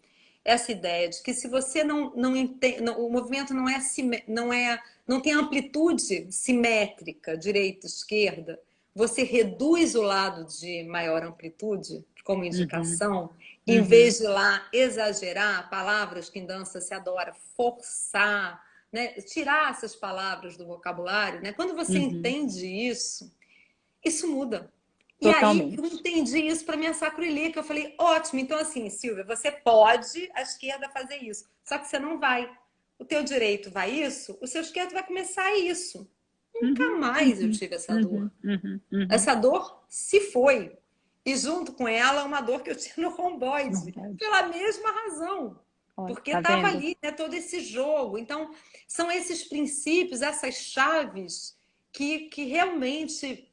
essa ideia de que se você não entende, o movimento não tem amplitude simétrica, direita, esquerda, você reduz o lado de maior amplitude como uhum, indicação, em uhum, vez de lá exagerar, palavras que em dança se adora, forçar, né? Tirar essas palavras do vocabulário, né? Quando você uhum. entende isso muda. E aí eu Totalmente. entendi isso para minha sacroiliaca. Eu falei, ótimo, então assim, Silvia, você pode à esquerda fazer isso, só que você não vai. O teu direito vai isso, o seu esquerdo vai começar isso. Nunca Uhum, mais eu uhum, tive essa dor. uhum, uhum, uhum. Essa dor se foi. E junto com ela, uma dor que eu tinha no Não romboide, pode. pela mesma razão. Olha, Porque tá estava vendo? ali, né, todo esse jogo. Então, são esses princípios, essas chaves que realmente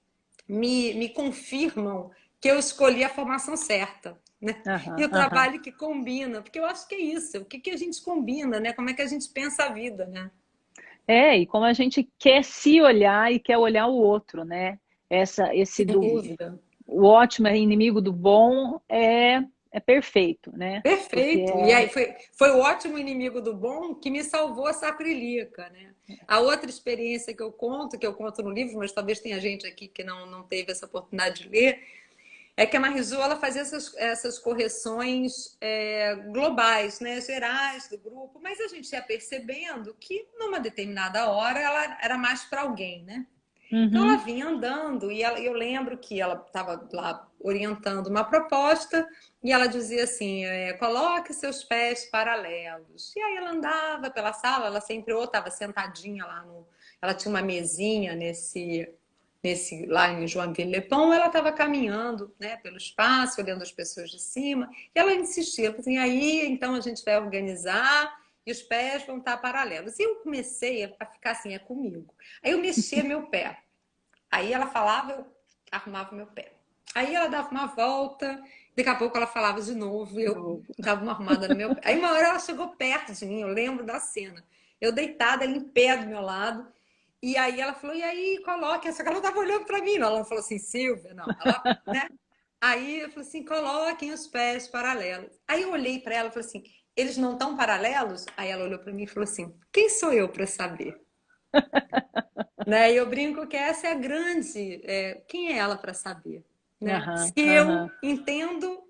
me confirmam que eu escolhi a formação certa. Né? E Aham, o aham. trabalho que combina, porque eu acho que é isso, o que a gente combina, né? Como é que a gente pensa a vida, né? É, e como a gente quer se olhar e quer olhar o outro, né? esse Sem dúvida. o ótimo é inimigo do bom é perfeito, né? Porque Perfeito. E aí foi o ótimo inimigo do bom que me salvou a sacrilíaca, né? A outra experiência que eu conto no livro, mas talvez tenha gente aqui que não teve essa oportunidade de ler, é que a Marisol ela fazia essas correções globais, né, gerais do grupo, mas a gente ia percebendo que numa determinada hora ela era mais para alguém, né? Então ela uhum, vinha andando e eu lembro que ela estava lá orientando uma proposta e ela dizia assim, coloque seus pés paralelos. E aí ela andava pela sala, ela sempre ou estava sentadinha lá ela tinha uma mesinha lá em Joinville-le-Pont, ela estava caminhando, né, pelo espaço, olhando as pessoas de cima, e ela insistia, assim, aí então a gente vai organizar e os pés vão estar paralelos. E eu comecei a ficar assim, é comigo. Aí eu mexia meu pé. Aí ela falava, eu arrumava meu pé. Aí ela dava uma volta, daqui a pouco ela falava de novo, eu dava uma arrumada no meu pé. Aí uma hora ela chegou perto de mim, eu lembro da cena. Eu deitada, ela em pé do meu lado, e aí ela falou, e aí, coloque. Só que ela não estava olhando para mim, não. Ela não falou assim, Silvia, não. Ela, né? Aí eu falei assim, coloquem os pés paralelos. Aí eu olhei para ela e falei assim, eles não estão paralelos? Aí ela olhou para mim e falou assim, quem sou eu para saber? Né? E eu brinco que essa é a grande. Quem é ela para saber? Né? Se aham, eu aham. entendo,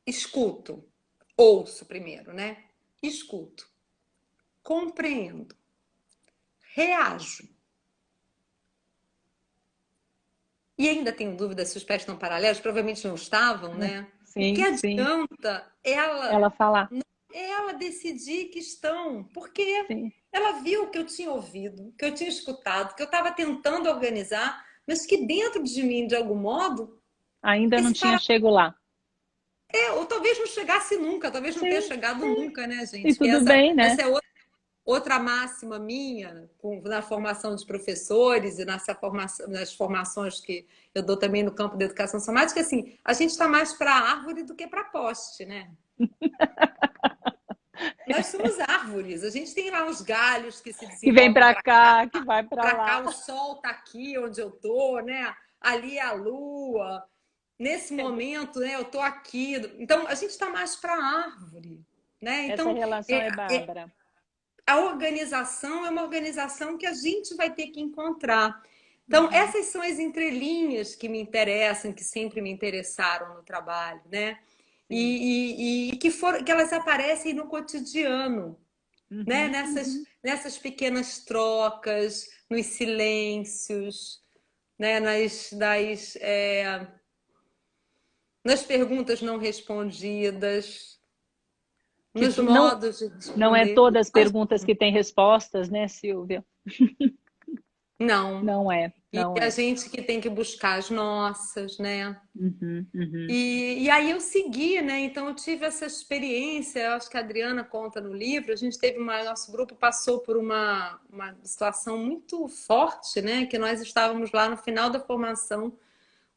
escuto, ouço primeiro, né? Escuto, compreendo, reajo. E ainda tenho dúvida se os pés estão paralelos, provavelmente não estavam, né? O que Sim, sim. adianta ela Ela falar, ela decidir que estão? Porque sim. ela viu que eu tinha ouvido, que eu tinha escutado, que eu estava tentando organizar, mas que dentro de mim, de algum modo, Ainda não esse tinha chego lá. ou talvez não chegasse nunca, talvez não tenha Sim, chegado sim. nunca, né, E gente? Que tudo bem, né? essa é outra máxima minha na formação de professores e nas formações que eu dou também no campo da educação somática, assim, a gente está mais para árvore do que para poste, né? Nós somos árvores, a gente tem lá os galhos que se Que vem desenvolvem para cá, que vai para para cá, lá. o sol está aqui onde eu tô, né? Ali é a lua. Nesse momento, né, eu tô aqui. Então, a gente está mais para árvore, né? Essa Então, relação é bárbara. a organização é uma organização que a gente vai ter que encontrar. Então, Uhum, essas são as entrelinhas que me interessam, que sempre me interessaram no trabalho, né? sim. Que elas aparecem no cotidiano, né? Uhum, uhum. Nessas pequenas trocas, nos silêncios, né? Nas perguntas não respondidas, nos Que não, modos de não é responder. todas as perguntas que têm respostas, né, Silvia? Não. Não é, E não a é. gente que tem que buscar as nossas, né? Uhum, uhum. E aí eu segui, né? Então eu tive essa experiência, eu acho que a Adriana conta no livro, a gente teve nosso grupo passou por uma situação muito forte, né? Que nós estávamos lá no final da formação,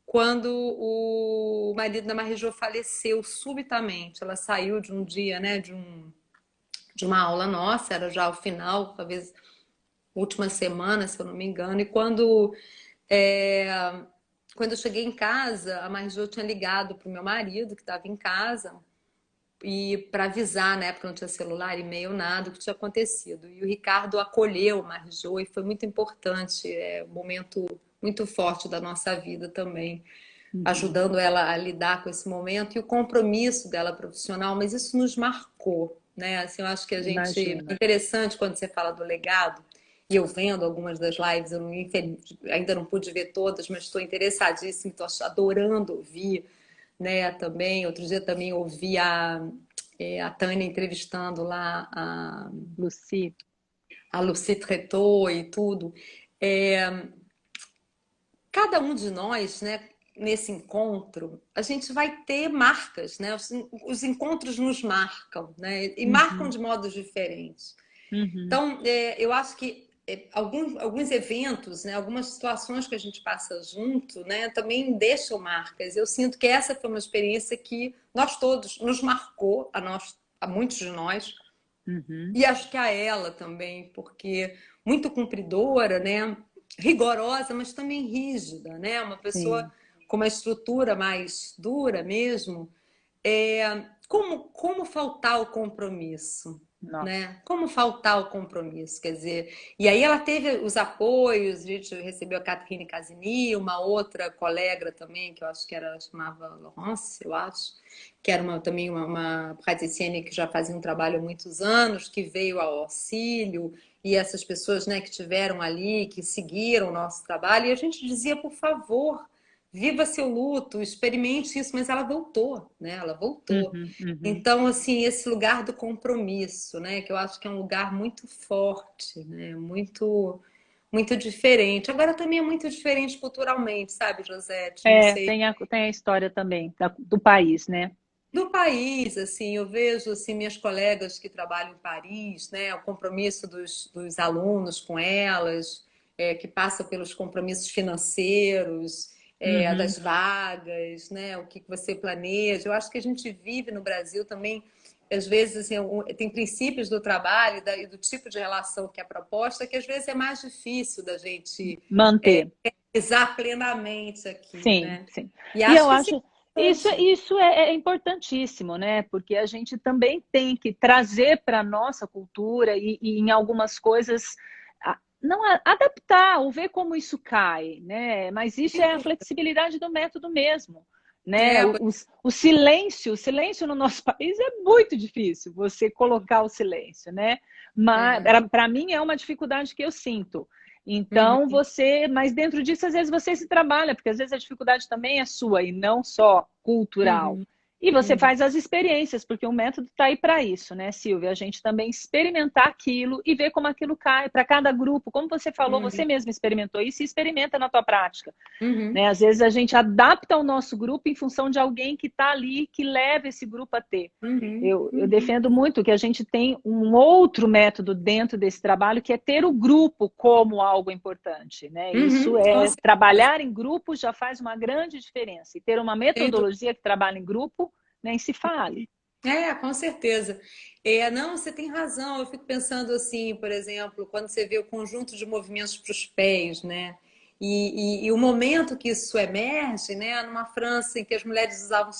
quando o marido da Marijô faleceu subitamente. Ela saiu de um dia, né? De uma aula nossa, era já o final, talvez última semana, se eu não me engano, e é, quando eu cheguei em casa, a Marjô tinha ligado para o meu marido, que estava em casa, e para avisar, na época não tinha celular, e-mail, nada, o que tinha acontecido. E o Ricardo acolheu a Marjô e foi muito importante, um momento muito forte da nossa vida também, Uhum. ajudando ela a lidar com esse momento e o compromisso dela profissional, mas isso nos marcou, né? Assim, eu acho que a gente é Imagina. interessante quando você fala do legado. E eu vendo algumas das lives, eu ainda não pude ver todas, mas estou interessadíssima, estou adorando ouvir, né? Também, outro dia também ouvi a Tânia entrevistando lá Lucy. a Lucy Tretot e tudo. É, cada um de nós, né, nesse encontro, a gente vai ter marcas, né? Os encontros nos marcam, né? E marcam Uhum, de modos diferentes. uhum. Então, eu acho que alguns eventos, né, algumas situações que a gente passa junto, né, também deixam marcas. Eu sinto que essa foi uma experiência que nós todos nos marcou, a muitos de nós, Uhum. e acho que a ela também, porque muito cumpridora, né? rigorosa, mas também rígida, né? Uma sim. pessoa com uma estrutura mais dura mesmo. Como faltar o compromisso, Nossa. né? Como faltar o compromisso, quer dizer... E aí ela teve os apoios, a gente recebeu a Catherine Casini, uma outra colega também, que eu acho que era, chamava Laurence, eu acho, que era também uma praticienne que já fazia um trabalho há muitos anos, que veio ao auxílio, e essas pessoas, né, que tiveram ali, que seguiram o nosso trabalho, e a gente dizia, por favor, viva seu luto, experimente isso, mas ela voltou, né? Ela voltou. Uhum, uhum. Então, assim, esse lugar do compromisso, né? Que eu acho que é um lugar muito forte, né? Muito diferente. Agora também é muito diferente culturalmente, sabe, Josete? Não sei. Tem a história também do país, né? Do país, assim, eu vejo assim, minhas colegas que trabalham em Paris, né, o compromisso dos alunos com elas, que passa pelos compromissos financeiros, Uhum. das vagas, né, o que você planeja. Eu acho que a gente vive no Brasil também, às vezes, assim, tem princípios do trabalho e do tipo de relação que é proposta, que às vezes é mais difícil da gente Manter. realizar plenamente aqui, Sim, né? sim. E E eu acho que isso é acho importante. isso é importantíssimo, né? Porque a gente também tem que trazer para a nossa cultura e em algumas coisas não adaptar ou ver como isso cai, né? Mas isso é a flexibilidade do método mesmo, né? É, O silêncio no nosso país é muito difícil você colocar o silêncio, né? Mas é. para mim é uma dificuldade que eu sinto. Então, Uhum, mas dentro disso, às vezes você se trabalha, porque às vezes a dificuldade também é sua e não só cultural. uhum, E você uhum, faz as experiências, porque o método está aí para isso, né, Silvia? A gente também experimentar aquilo e ver como aquilo cai para cada grupo. Como você falou, uhum, você mesmo experimentou isso e experimenta na tua prática. uhum, Né? Às vezes a gente adapta o nosso grupo em função de alguém que está ali, que leva esse grupo a ter. uhum, Eu uhum, defendo muito que a gente tem um outro método dentro desse trabalho, que é ter o grupo como algo importante. Né? Isso com é certeza, trabalhar em grupo já faz uma grande diferença. E ter uma sem dúvida. metodologia que trabalha em grupo, nem se fale. Com certeza. Não, você tem razão. Eu fico pensando assim, por exemplo, quando você vê o conjunto de movimentos para os pés, né? E o momento que isso emerge, né? Numa França em que as mulheres usavam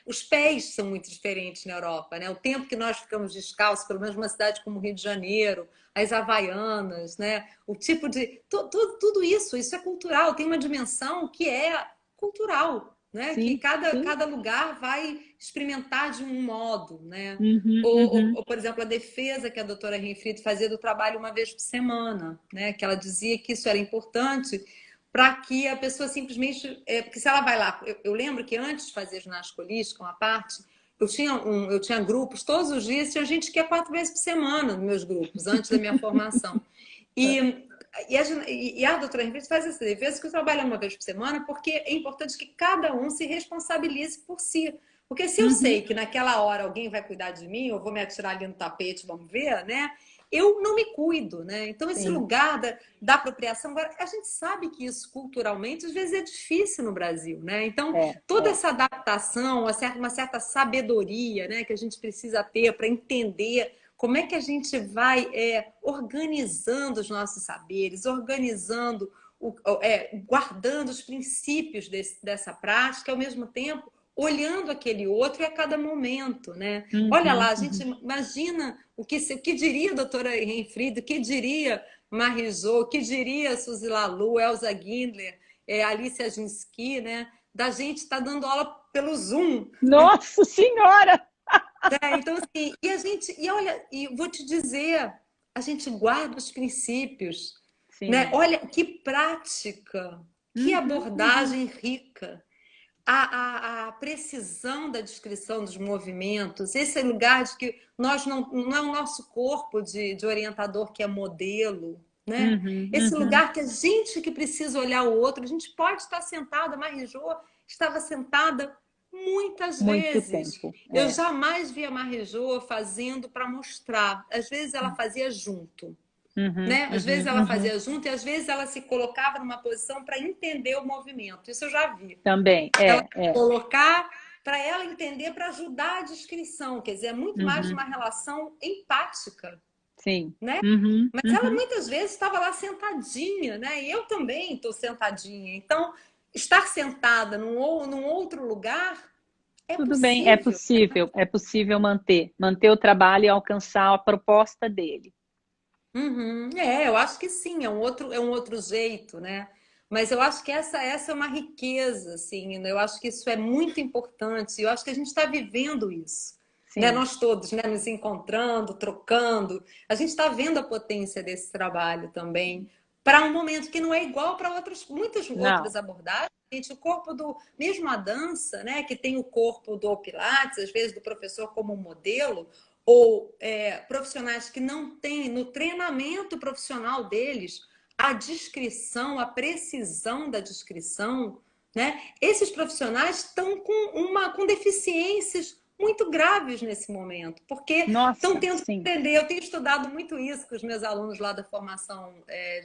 os pés são muito diferentes na Europa, né? O tempo que nós ficamos descalços, pelo menos numa cidade como Rio de Janeiro, as havaianas, né? O tipo de tudo isso é cultural. Tem uma dimensão que é cultural, né? Que Sim, sim. cada lugar vai experimentar de um modo, né? Uhum, uhum. Por exemplo, a defesa que a doutora Renfried fazia do trabalho uma vez por semana, né? Que ela dizia que isso era importante para que a pessoa simplesmente... porque se ela vai lá... Eu lembro que antes de fazer ginástica holística, uma parte... eu tinha grupos todos os dias, tinha gente que ia 4 vezes por semana nos meus grupos, antes da minha formação. E, a doutora Henrique faz essa defesa que eu trabalho uma vez por semana, porque é importante que cada um se responsabilize por si. Porque se eu Uhum. sei que naquela hora alguém vai cuidar de mim, eu vou me atirar ali no tapete, vamos ver, né? Eu não me cuido, né? Então, esse Sim. lugar da apropriação, agora, a gente sabe que isso culturalmente às vezes é difícil no Brasil, né? Então, toda É. essa adaptação, uma certa sabedoria, né, que a gente precisa ter para entender como é que a gente vai organizando os nossos saberes, organizando, guardando os princípios dessa prática, ao mesmo tempo olhando aquele outro e a cada momento, né? Olha lá, Uhum, a gente uhum. imagina o que diria a doutora Renfried, o que diria Marie-Jo, o que diria Suzy Lalu, Elza Guindler, Alice Aginsky, né? Da gente estar dando aula pelo Zoom. Nossa Senhora! Então, assim, e olha, e vou te dizer, a gente guarda os princípios, né? Sim. Olha que prática, que Uhum, uhum. abordagem rica. A precisão da descrição dos movimentos, esse lugar de que nós não é o nosso corpo de orientador que é modelo, né? Uhum, Esse uhum. lugar que a gente que precisa olhar o outro, a gente pode estar sentada, a Marie-Jo estava sentada muitas Muito vezes. tempo. Eu jamais vi a Marie-Jo fazendo para mostrar. Às vezes ela fazia junto, Uhum, né? Às vezes uhum, ela uhum. fazia junto e às vezes ela se colocava numa posição para entender o movimento. Isso eu já vi Também, é. colocar para ela entender, para ajudar a descrição. Quer dizer, é muito mais Uhum. uma relação empática. Sim. Né? Uhum, Mas ela uhum. muitas vezes estava lá sentadinha, né? E eu também estou sentadinha. Então, estar sentada num outro lugar é Tudo bem, possível. é possível manter o trabalho e alcançar a proposta dele. Uhum. É, eu acho que sim, é um outro jeito, né? Mas eu acho que essa é uma riqueza, assim, né? Eu acho que isso é muito importante. Eu acho que a gente está vivendo isso, né? Sim. Nós todos, né? Nos encontrando, trocando. A gente está vendo a potência desse trabalho também para um momento que não é igual para outras, muitas Não. outras abordagens. Gente, o corpo do, mesmo a dança, né? Que tem o corpo do Pilates, às vezes do professor como modelo, ou profissionais que não têm no treinamento profissional deles a descrição, a precisão da descrição, né? Esses profissionais estão com deficiências muito graves nesse momento, porque estão Nossa, tendo que sim. aprender. Eu tenho estudado muito isso com os meus alunos lá da formação,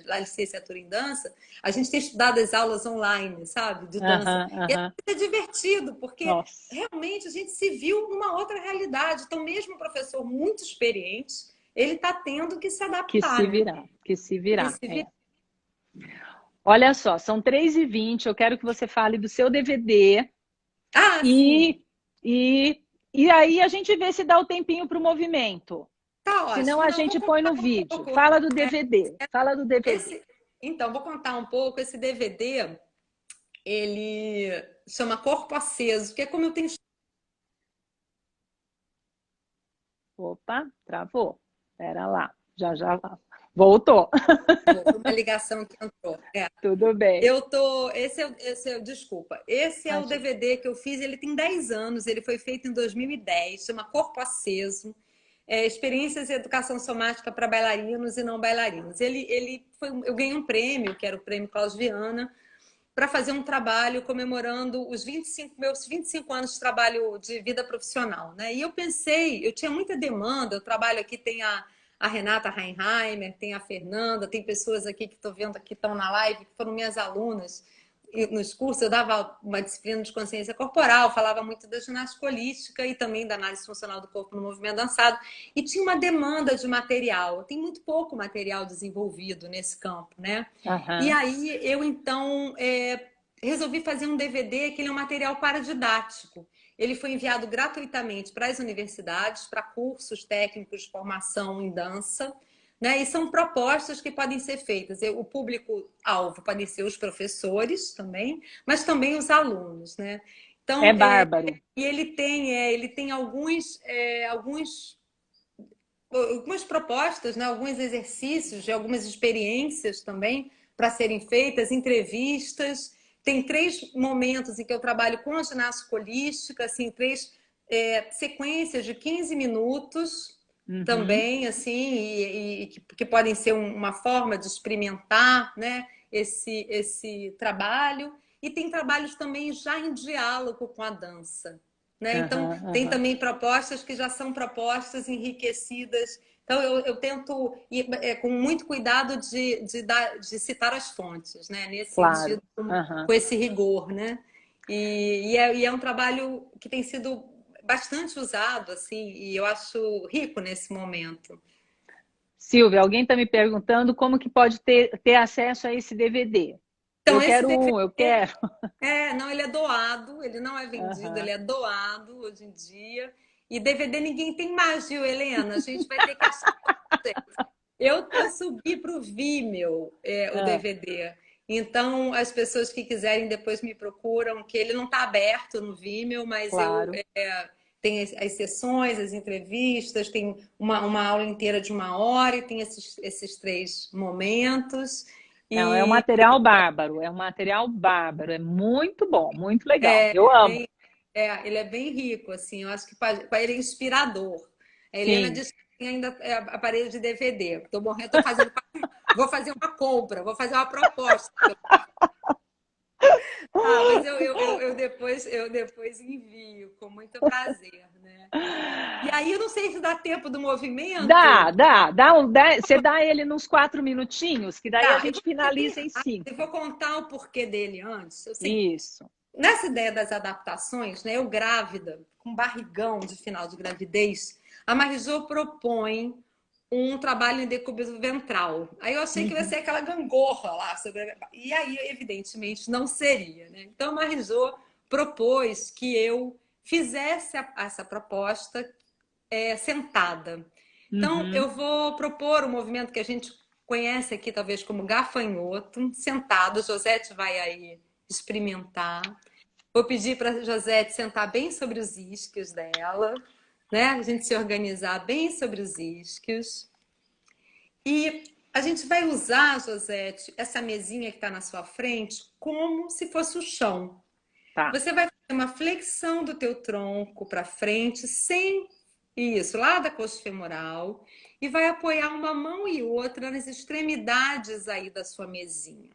da licenciatura em dança. A gente tem estudado as aulas online, sabe, de dança. Aham, E aham. é divertido, porque Nossa, realmente a gente se viu numa outra realidade. Então, mesmo o professor muito experiente, ele está tendo que se que adaptar, se né? virar, que se E virar. se É. vir... Olha só, são 3h20. Eu quero que você fale do seu DVD Ah, sim, e, e, e aí a gente vê se dá o tempinho para o movimento. tá Senão ótimo. a Não, eu vou gente põe contar no um vídeo. pouco. Fala do DVD. Fala do DVD. Esse... Então, vou contar um pouco. Esse DVD, ele chama Corpo Aceso, que é como eu tenho Opa, travou. Espera lá. Já. Voltou. uma ligação que entrou. Tudo bem. Eu tô. Desculpa. Esse é o Imagina. DVD que eu fiz. Ele tem 10 anos. Ele foi feito em 2010. Chama Corpo Aceso. Experiências e educação somática para bailarinos e não bailarinos. Eu ganhei um prêmio, que era o prêmio Klaus Viana, para fazer um trabalho comemorando meus 25 anos de trabalho de vida profissional, né? E eu pensei, eu tinha muita demanda. O trabalho aqui tem a Renata Reinheimer, tem a Fernanda, tem pessoas aqui que estou vendo aqui, estão na live, que foram minhas alunas. E nos cursos eu dava uma disciplina de consciência corporal, falava muito da ginástica holística e também da análise funcional do corpo no movimento dançado. E tinha uma demanda de material. Tem muito pouco material desenvolvido nesse campo, né? E Aham. aí eu então resolvi fazer um DVD que ele é um material paradidático. Ele foi enviado gratuitamente para as universidades, para cursos técnicos de formação em dança, né? E são propostas que podem ser feitas. O público-alvo podem ser os professores também, mas também os alunos, né? É Então, bárbaro. e ele tem algumas propostas, né? Alguns exercícios, de algumas experiências também para serem feitas, entrevistas. Tem 3 momentos em que eu trabalho com a ginástica holística, assim, 3 sequências de 15 minutos Uhum. também, assim, que podem ser uma forma de experimentar, né, esse trabalho. E tem trabalhos também já em diálogo com a dança, né? Então, Aham, tem aham. também propostas que já são propostas enriquecidas. Então, eu tento ir com muito cuidado de citar as fontes, né? Nesse Claro. sentido, Aham. com esse rigor, né? E é um trabalho que tem sido bastante usado, assim, e eu acho rico nesse momento. Silvia, alguém está me perguntando como que pode ter acesso a esse DVD. Então, Eu esse quero um, eu DVD, quero. não, ele é doado, ele não é vendido, ele Aham. é doado hoje em dia. E DVD ninguém tem mais, viu, Helena? A gente vai ter que achar. Eu subi para o Vimeo, o Ah, DVD. Então, as pessoas que quiserem depois me procuram, que ele não está aberto no Vimeo, mas claro. tem as sessões, as entrevistas, tem uma aula inteira de 1 hora e tem esses 3 momentos. Não, é um E material bárbaro, é um material bárbaro, é muito bom, muito legal. é, Eu amo. bem, ele é bem rico, assim, eu acho que ele é inspirador. A Helena Sim. disse que tem ainda aparelho de DVD. Estou morrendo, vou fazer uma compra, vou fazer uma proposta. Ah, mas eu depois envio, com muito prazer, né? E aí, eu não sei se dá tempo do movimento. Você dá ele nos 4 minutinhos, que daí a Tá, eu gente vou fazer bem finaliza em rápido e 5. vou contar o porquê dele antes. É o seguinte, Isso. nessa ideia das adaptações, né, eu grávida, com barrigão de final de gravidez, a Marisol propõe um trabalho em decúbito ventral. Aí eu achei que ia ser aquela gangorra lá. E aí, evidentemente, não seria, né? Então, a Marijô propôs que eu fizesse essa proposta sentada. Então, eu vou propor um movimento que a gente conhece aqui, talvez, como gafanhoto, sentado. Josete vai aí experimentar. Vou pedir para a Josete sentar bem sobre os isquios dela, né? A gente se organizar bem sobre os isquios. E a gente vai usar, Josete, essa mesinha que está na sua frente como se fosse o chão. Tá. Você vai fazer uma flexão do teu tronco para frente, sem isso, lá da coxa femoral, e vai apoiar uma mão e outra nas extremidades aí da sua mesinha.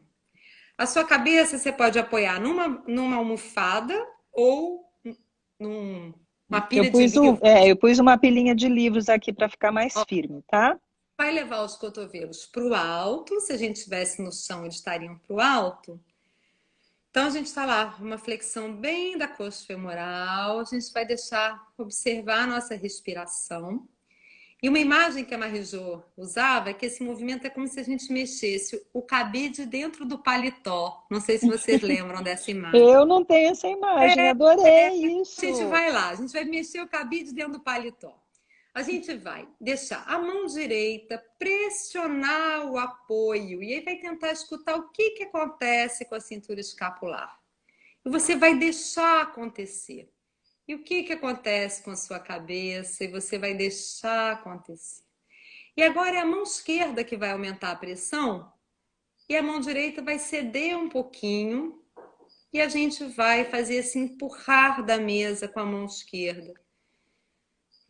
A sua cabeça você pode apoiar numa almofada ou numa pilha de livros. Eu pus uma pilhinha de livros aqui para ficar mais firme, tá? Vai levar os cotovelos para o alto. Se a gente estivesse no chão, eles estariam para o alto. Então, a gente está lá, uma flexão bem da coxa femoral. A gente vai deixar observar a nossa respiração. E uma imagem que a Marijô usava é que esse movimento é como se a gente mexesse o cabide dentro do paletó. Não sei se vocês lembram dessa imagem. Eu não tenho essa imagem, adorei isso. A gente vai lá, a gente vai mexer o cabide dentro do paletó. A gente vai deixar a mão direita pressionar o apoio e aí vai tentar escutar o que acontece com a cintura escapular. E você vai deixar acontecer. E o que acontece com a sua cabeça? E você vai deixar acontecer. E agora é a mão esquerda que vai aumentar a pressão e a mão direita vai ceder um pouquinho e a gente vai fazer esse empurrar da mesa com a mão esquerda.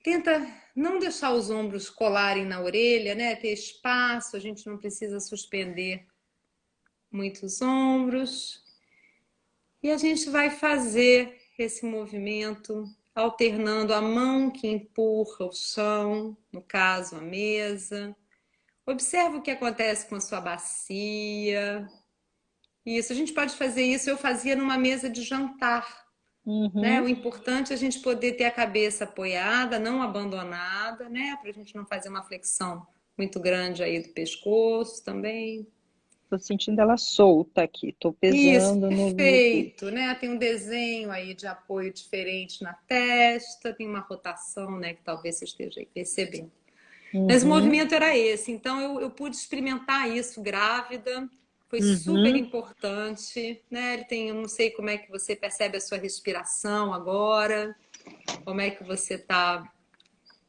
Tenta não deixar os ombros colarem na orelha, né? Ter espaço, a gente não precisa suspender muitos ombros. E a gente vai fazer esse movimento alternando a mão que empurra o chão, no caso a mesa. Observa o que acontece com a sua bacia. Isso, a gente pode fazer isso, eu fazia numa mesa de jantar. Né? O importante é a gente poder ter a cabeça apoiada, não abandonada, né? Para a gente não fazer uma flexão muito grande aí do pescoço também. Tô sentindo ela solta aqui, tô pesando isso, perfeito, né? Tem um desenho aí de apoio diferente na testa, tem uma rotação, né? Que talvez você esteja aí percebendo. Mas o movimento era esse, então eu pude experimentar isso grávida. Foi super importante, né? Ele tem, eu não sei como é que você percebe a sua respiração agora, como é que você está,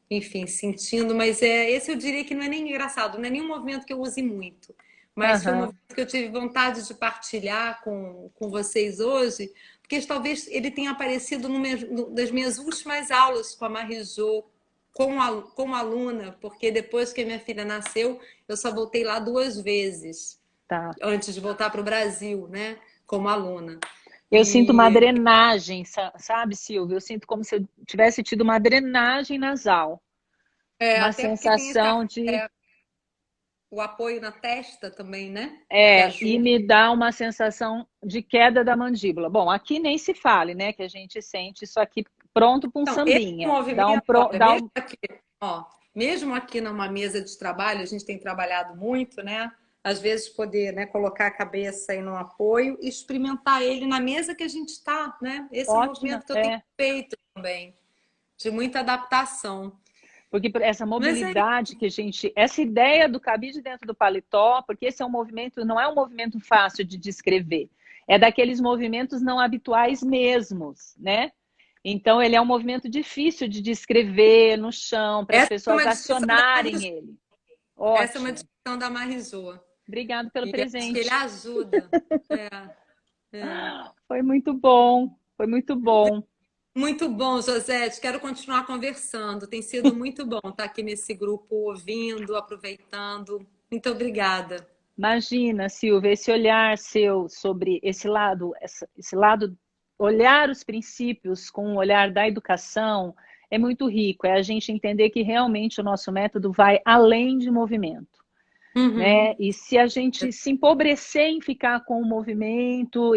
enfim, sentindo, mas esse eu diria que não é nem engraçado, não é nenhum movimento que eu use muito, mas foi um movimento que eu tive vontade de partilhar com vocês hoje, porque talvez ele tenha aparecido nas minhas últimas aulas com a Marijô, como aluna, porque depois que a minha filha nasceu, eu só voltei lá 2 vezes. Tá. Antes de voltar para o Brasil, né? Como aluna. Eu sinto uma drenagem, sabe, Silvia? Eu sinto como se eu tivesse tido uma drenagem nasal. Uma sensação de... o apoio na testa também, né? E me dá uma sensação de queda da mandíbula. Bom, aqui nem se fale, né? Que a gente sente isso aqui pronto para um sambinha. Mesmo aqui numa mesa de trabalho, a gente tem trabalhado muito, né? Às vezes poder, né, colocar a cabeça aí no apoio e experimentar ele na mesa que a gente está, né? Esse é um movimento que eu tenho feito também, de muita adaptação. Porque essa mobilidade que a gente... Essa ideia do cabide dentro do paletó, porque esse é um movimento, não é um movimento fácil de descrever. É daqueles movimentos não habituais mesmos, né? Então, ele é um movimento difícil de descrever no chão, para as pessoas acionarem ele. Ótimo. Essa é uma discussão da Marijô. Obrigada pelo presente. Ele ajuda. Foi muito bom, foi muito bom. Muito bom, Josete. Quero continuar conversando. Tem sido muito bom estar aqui nesse grupo, ouvindo, aproveitando. Muito obrigada. Imagina, Silvia, esse olhar seu sobre esse lado, olhar os princípios com o olhar da educação é muito rico. É a gente entender que realmente o nosso método vai além de movimento. Né? E se a gente se empobrecer em ficar com o movimento,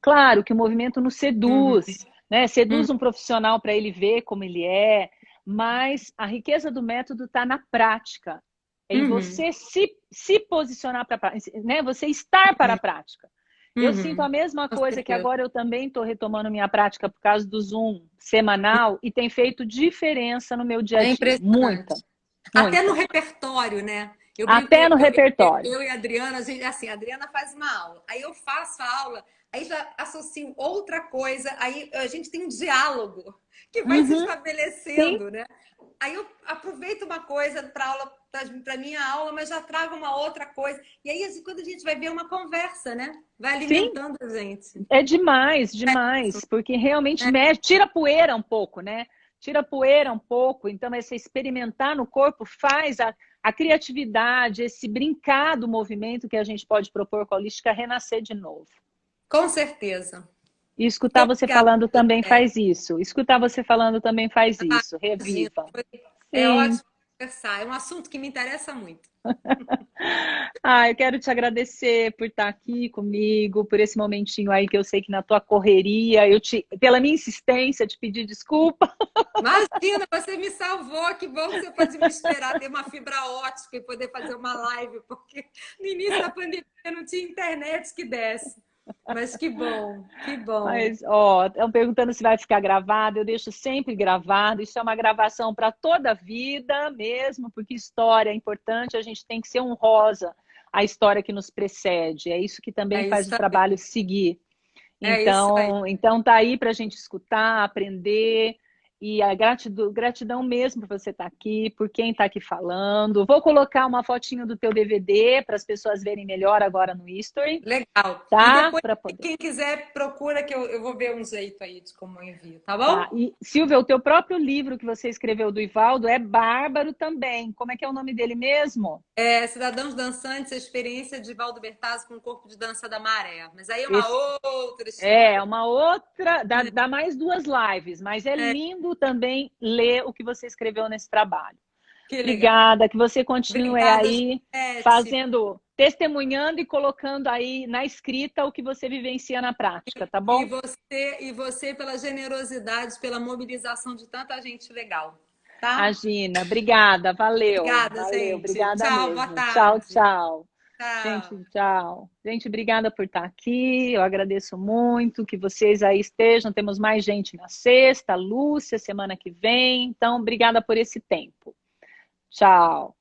claro que o movimento nos seduz, né? Seduz um profissional para ele ver como ele é, mas a riqueza do método está na prática. É em Uhum, você se posicionar para a prática, né? Você estar para a prática. Eu sinto a uhum, mesma com coisa que certeza. agora eu também estou retomando minha prática por causa do Zoom semanal e tem feito diferença no meu dia a É dia. Muita, impressionante. Até no muita. repertório, né? Eu brinco, Até no repertório. eu e a Adriana, a gente, assim, a Adriana faz uma aula, aí eu faço a aula, aí já associo outra coisa, aí a gente tem um diálogo que vai se Uhum, sim, estabelecendo, né? Aí eu aproveito uma coisa para aula, para minha aula, mas já trago uma outra coisa. E aí, assim, quando a gente vai ver uma conversa, né? Vai sim. alimentando a gente. É demais, demais, porque realmente mexe, tira a poeira um pouco, né? Tira a poeira um pouco, então esse experimentar no corpo faz a criatividade, esse brincar do movimento que a gente pode propor com a holística renascer de novo. Com certeza. E escutar você Obrigada, falando também José. faz isso. Escutar você falando também faz isso. Imagina, Reviva. é Sim. ótimo conversar. É um assunto que me interessa muito. Ah, eu quero te agradecer por estar aqui comigo, por esse momentinho aí que eu sei que na tua correria, pela minha insistência, te pedir desculpa. Imagina, você me salvou. Que bom que você pode me esperar ter uma fibra ótica e poder fazer uma live, porque no início da pandemia não tinha internet que desse. Mas que bom, que bom. Mas, ó, estão perguntando se vai ficar gravado. Eu deixo sempre gravado. Isso é uma gravação para toda a vida mesmo, porque história é importante. A gente tem que ser honrosa à história que nos precede. É isso que também É faz isso o aí. trabalho seguir. É isso aí. Então tá aí para a gente escutar, aprender. E a gratidão mesmo por você estar aqui, por quem está aqui falando. Vou colocar uma fotinho do teu DVD para as pessoas verem melhor agora no History, Legal. E tá? depois, Para poder. quem quiser, procura que eu vou ver um jeito aí de como eu envio, tá Tá. bom? E, Silvia, o teu próprio livro que você escreveu do Ivaldo é bárbaro também. Como é que é o nome dele mesmo? É, Cidadãos Dançantes, a experiência de Valdo Bertazzi com o corpo de dança da maré. Mas aí é uma Esse outra é história. uma outra, dá mais duas lives, mas é É, lindo também ler o que você escreveu nesse trabalho. que legal. Obrigada, que você continue Obrigada, aí Juliette. fazendo, testemunhando e colocando aí na escrita o que você vivencia na prática, tá bom? E você pela generosidade, pela mobilização de tanta gente legal, tá? Imagina, obrigada, valeu, Obrigada, valeu, gente. obrigada Tchau, boa mesmo. Tchau, tarde. tchau. Gente, Tchau. tchau. Gente, obrigada por estar aqui. Eu agradeço muito que vocês aí estejam. Temos mais gente na sexta, Lúcia, semana que vem. Então, obrigada por esse tempo. Tchau.